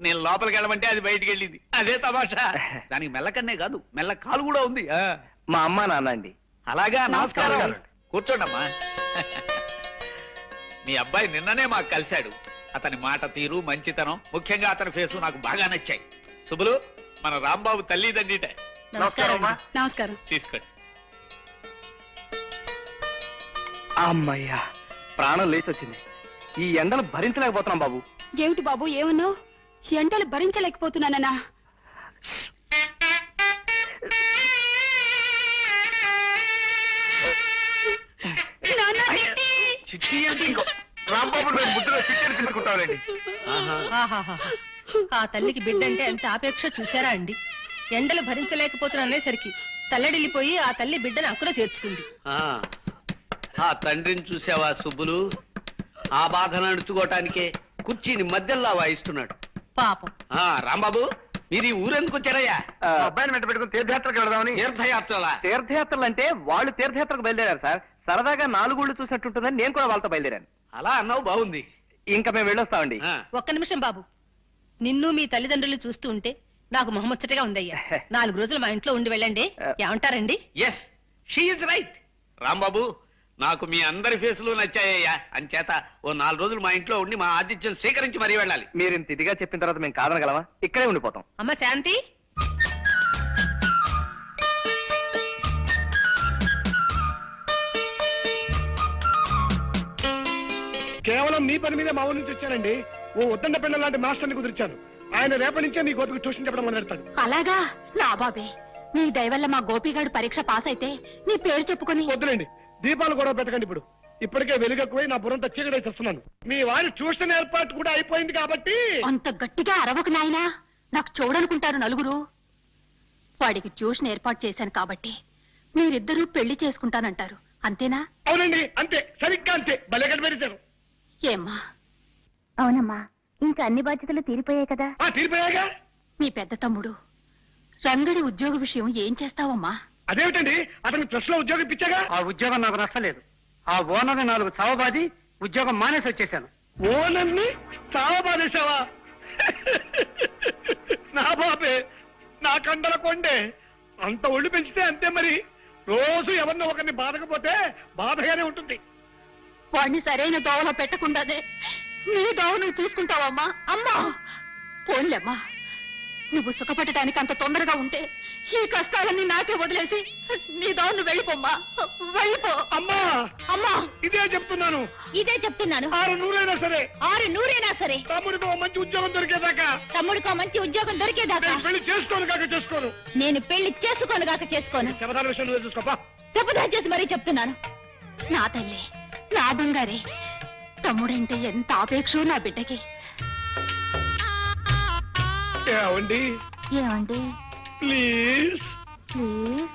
నేను లోపలికి వెళ్ళమంటే అది బయటికి వెళ్ళింది. అదే తమాషా. దానికి మెల్లకన్నే కాదు, మెల్ల కాలు కూడా ఉంది. మా అమ్మ నాన్న అండి. అలాగా, నమస్కారం. కూర్చోండమ్మా. మీ అబ్బాయి నిన్ననే మాకు కలిశాడు. అతని మాట తీరు, మంచితనం, ముఖ్యంగా అతని ఫేసు నాకు బాగా నచ్చాయి. శుభులు, మన రాంబాబు తల్లిదండ్రిట. నమస్కారం. తీసుకోండి. అమ్మయ్యా, ప్రాణం లేచి వచ్చింది. ఈ ఎండలు భరించలేకపోతున్నాం బాబు. ఏమిటి బాబు, ఏమన్నావు? ఎండలు భరించలేకపోతున్నానన్నా? చిట్టి ఏంటి? రాంబాబు ముద్దులో చిట్టని తీసుకుంటానండి. ఆహాహాహా. ఆ తల్లికి బిడ్డంటే ఎంత ఆపేక్ష చూసారా అండి. ఎండలు భరించలేకపోతున్నసరికి తల్లడిల్లిపోయి ఆ తల్లి బిడ్డను అక్కడ చేర్చుకుంది. ఆ తండ్రిని చూసావా సుబ్బులు? ఆ బాధను అణుచుకోవటానికే కుర్చీని మధ్యలో వాయిస్తున్నాడు పాపం. రాంబాబు, మీరు ఈ ఊరెందుకు వచ్చారయ్యా? అబ్బాయిని వెంట పెట్టుకుని తీర్థయాత్రకు వెళదామని. తీర్థయాత్రలా? తీర్థయాత్రలు అంటే వాళ్ళు తీర్థయాత్రకు బయలుదేరారు సార్. సరదాగా 4 ఊళ్ళు చూసినట్టుంటుందని నేను కూడా వాళ్ళతో బయలుదేరాను. అలా అన్నావు, బాగుంది. ఇంకా మేము వెళ్ళొస్తామండి. ఒక్క నిమిషం బాబు. నిన్ను మీ తల్లిదండ్రులు చూస్తూ ఉంటే నాకు మొహముచ్చటగా ఉందయ్యా. 4 రోజులు మా ఇంట్లో ఉండి వెళ్ళండి. ఏమంటారండి? Yes, she is right. Rambabu, నాకు మీ అందరి ఫేసులు నచ్చాయ్యా. అంచేత ఓ 4 రోజులు మా ఇంట్లో ఉండి మా ఆతిథ్యం స్వీకరించి మరీ వెళ్ళాలి. మీరు ఇంత ఇదిగా చెప్పిన తర్వాత మేము కాదనగలమా? ఇక్కడే ఉండిపోతాం. అమ్మ శాంతి, కేవలం మీ పని మీద మా ఊరి నుంచి వచ్చానండి. ఓ ఉద్దండ పిల్లల లాంటి మాస్టర్ని కుదిర్చాను. ఆయన రేపటి నుంచే మీ గోపికి ట్యూషన్ చెప్పడం మొదలెడతాడు. అలాగా? నా బాబే, మీ దయ వల్ల మా గోపిగాడు పరీక్ష పాస్ అయితే నీ పేరు చెప్పుకొని. వద్దులేండి, దీపాలు కూడా పెట్టకండి. ఇప్పటికే వెలుగెక్కువై నా బుర్రంతా చీకటై చేస్తున్నాను. మీ వారి ట్యూషన్ ఏర్పాటు కూడా అయిపోయింది కాబట్టి. అంత గట్టిగా అరవకు నాయనా, నాకు చూడనుకుంటారు నలుగురు. వాడికి ట్యూషన్ ఏర్పాటు చేశాను కాబట్టి మీరిద్దరూ పెళ్లి చేసుకుంటానంటారు, అంతేనా? అవునండి, అంతే, సరిగ్గా అంతే. భలే కనిపెట్టారు. ఏమ్మా? అవునమ్మా, ఇంకా అన్ని బాధ్యతలు తీరిపోయాయి కదా. తీరిపోయాగా. మీ పెద్ద తమ్ముడు రంగడి ఉద్యోగ విషయం ఏం చేస్తావమ్మా? అదేమిటండి, అతనికి ప్రెస్ లో ఉద్యోగం ఇప్పించాగా. ఆ ఉద్యోగం నాకు నచ్చలేదు. ఆ ఓనర్ని 4 చావబాది ఉద్యోగం మానేసి వచ్చేసాను. ఓనర్ని చావబాదేశావా? నా బాబే, నా కండల కొండే. అంత ఒళ్ళు పెంచితే అంతే మరి. రోజు ఎవరినో ఒకరిని బాధకపోతే బాధగానే ఉంటుంది. వాడిని సరైన దోవలో పెట్టకుండానే నీ దోవ నువ్వు చూసుకుంటావమ్మా? అమ్మా పోన్లేమ్మా, నువ్వు సుఖపడటానికి అంత తొందరగా ఉంటే ఈ కష్టాలన్నీ నాకే వదిలేసి నీ దాన్ని వెళ్ళిపోమ్మా, వెళ్ళిపో. అమ్మా అమ్మా ఇదే చెప్తున్నాను, ఇదే చెప్తున్నాను. 600 సరే, 600 సరే, తమ్ముడికి ఓ మంచి ఉద్యోగం దొరికేదాకా తమ్ముడికో మంచి ఉద్యోగం దొరికేదాకా నేను పెళ్లి చేసుకోను కాక చేసుకోను. నేను పెళ్లి చేసుకోను గాక చేసుకోను. శబదాన విషయం నువ్వే చూసుకోపా. శపథం చేసి మరీ చెప్తున్నాను. నా తల్లి, నా బంగారే, తమ్ముడంటే ఎంత ఆపేక్షో నా బిడ్డకి. ఏమండి ఏమండి please please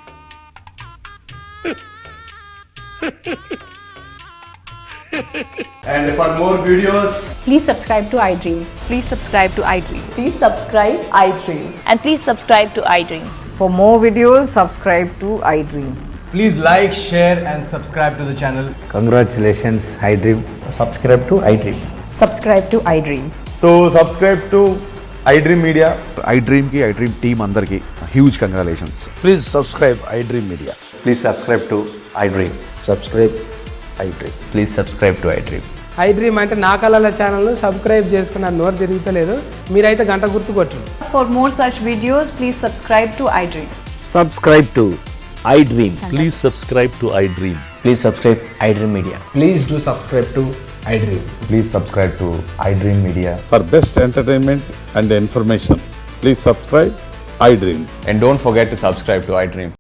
And for more videos, please subscribe to iDream. Please subscribe to iDream. Please subscribe iDream. And please subscribe to iDream. For more videos, subscribe to iDream. please like, share and subscribe to the channel. Congratulations, iDream. Subscribe to iDream. Subscribe to iDream. So subscribe to iDream Media. iDream కి iDream team అందరికి huge congratulations. Please subscribe iDream Media. Please subscribe to iDream. Subscribe iDream. Please subscribe to iDream. iDream అంటే నా కళల ఛానల్ను subscribe చేసుకున్న నోరు తిరుగుతలేదు, మీరైతే గంట గుర్తు కొట్టండి. For more such videos, please subscribe to iDream. Subscribe to iDream. Please subscribe to iDream. Please subscribe iDream Media. Please do subscribe to iDream. Please subscribe to iDream Media. For best entertainment and information, please subscribe iDream. And don't forget to subscribe to iDream.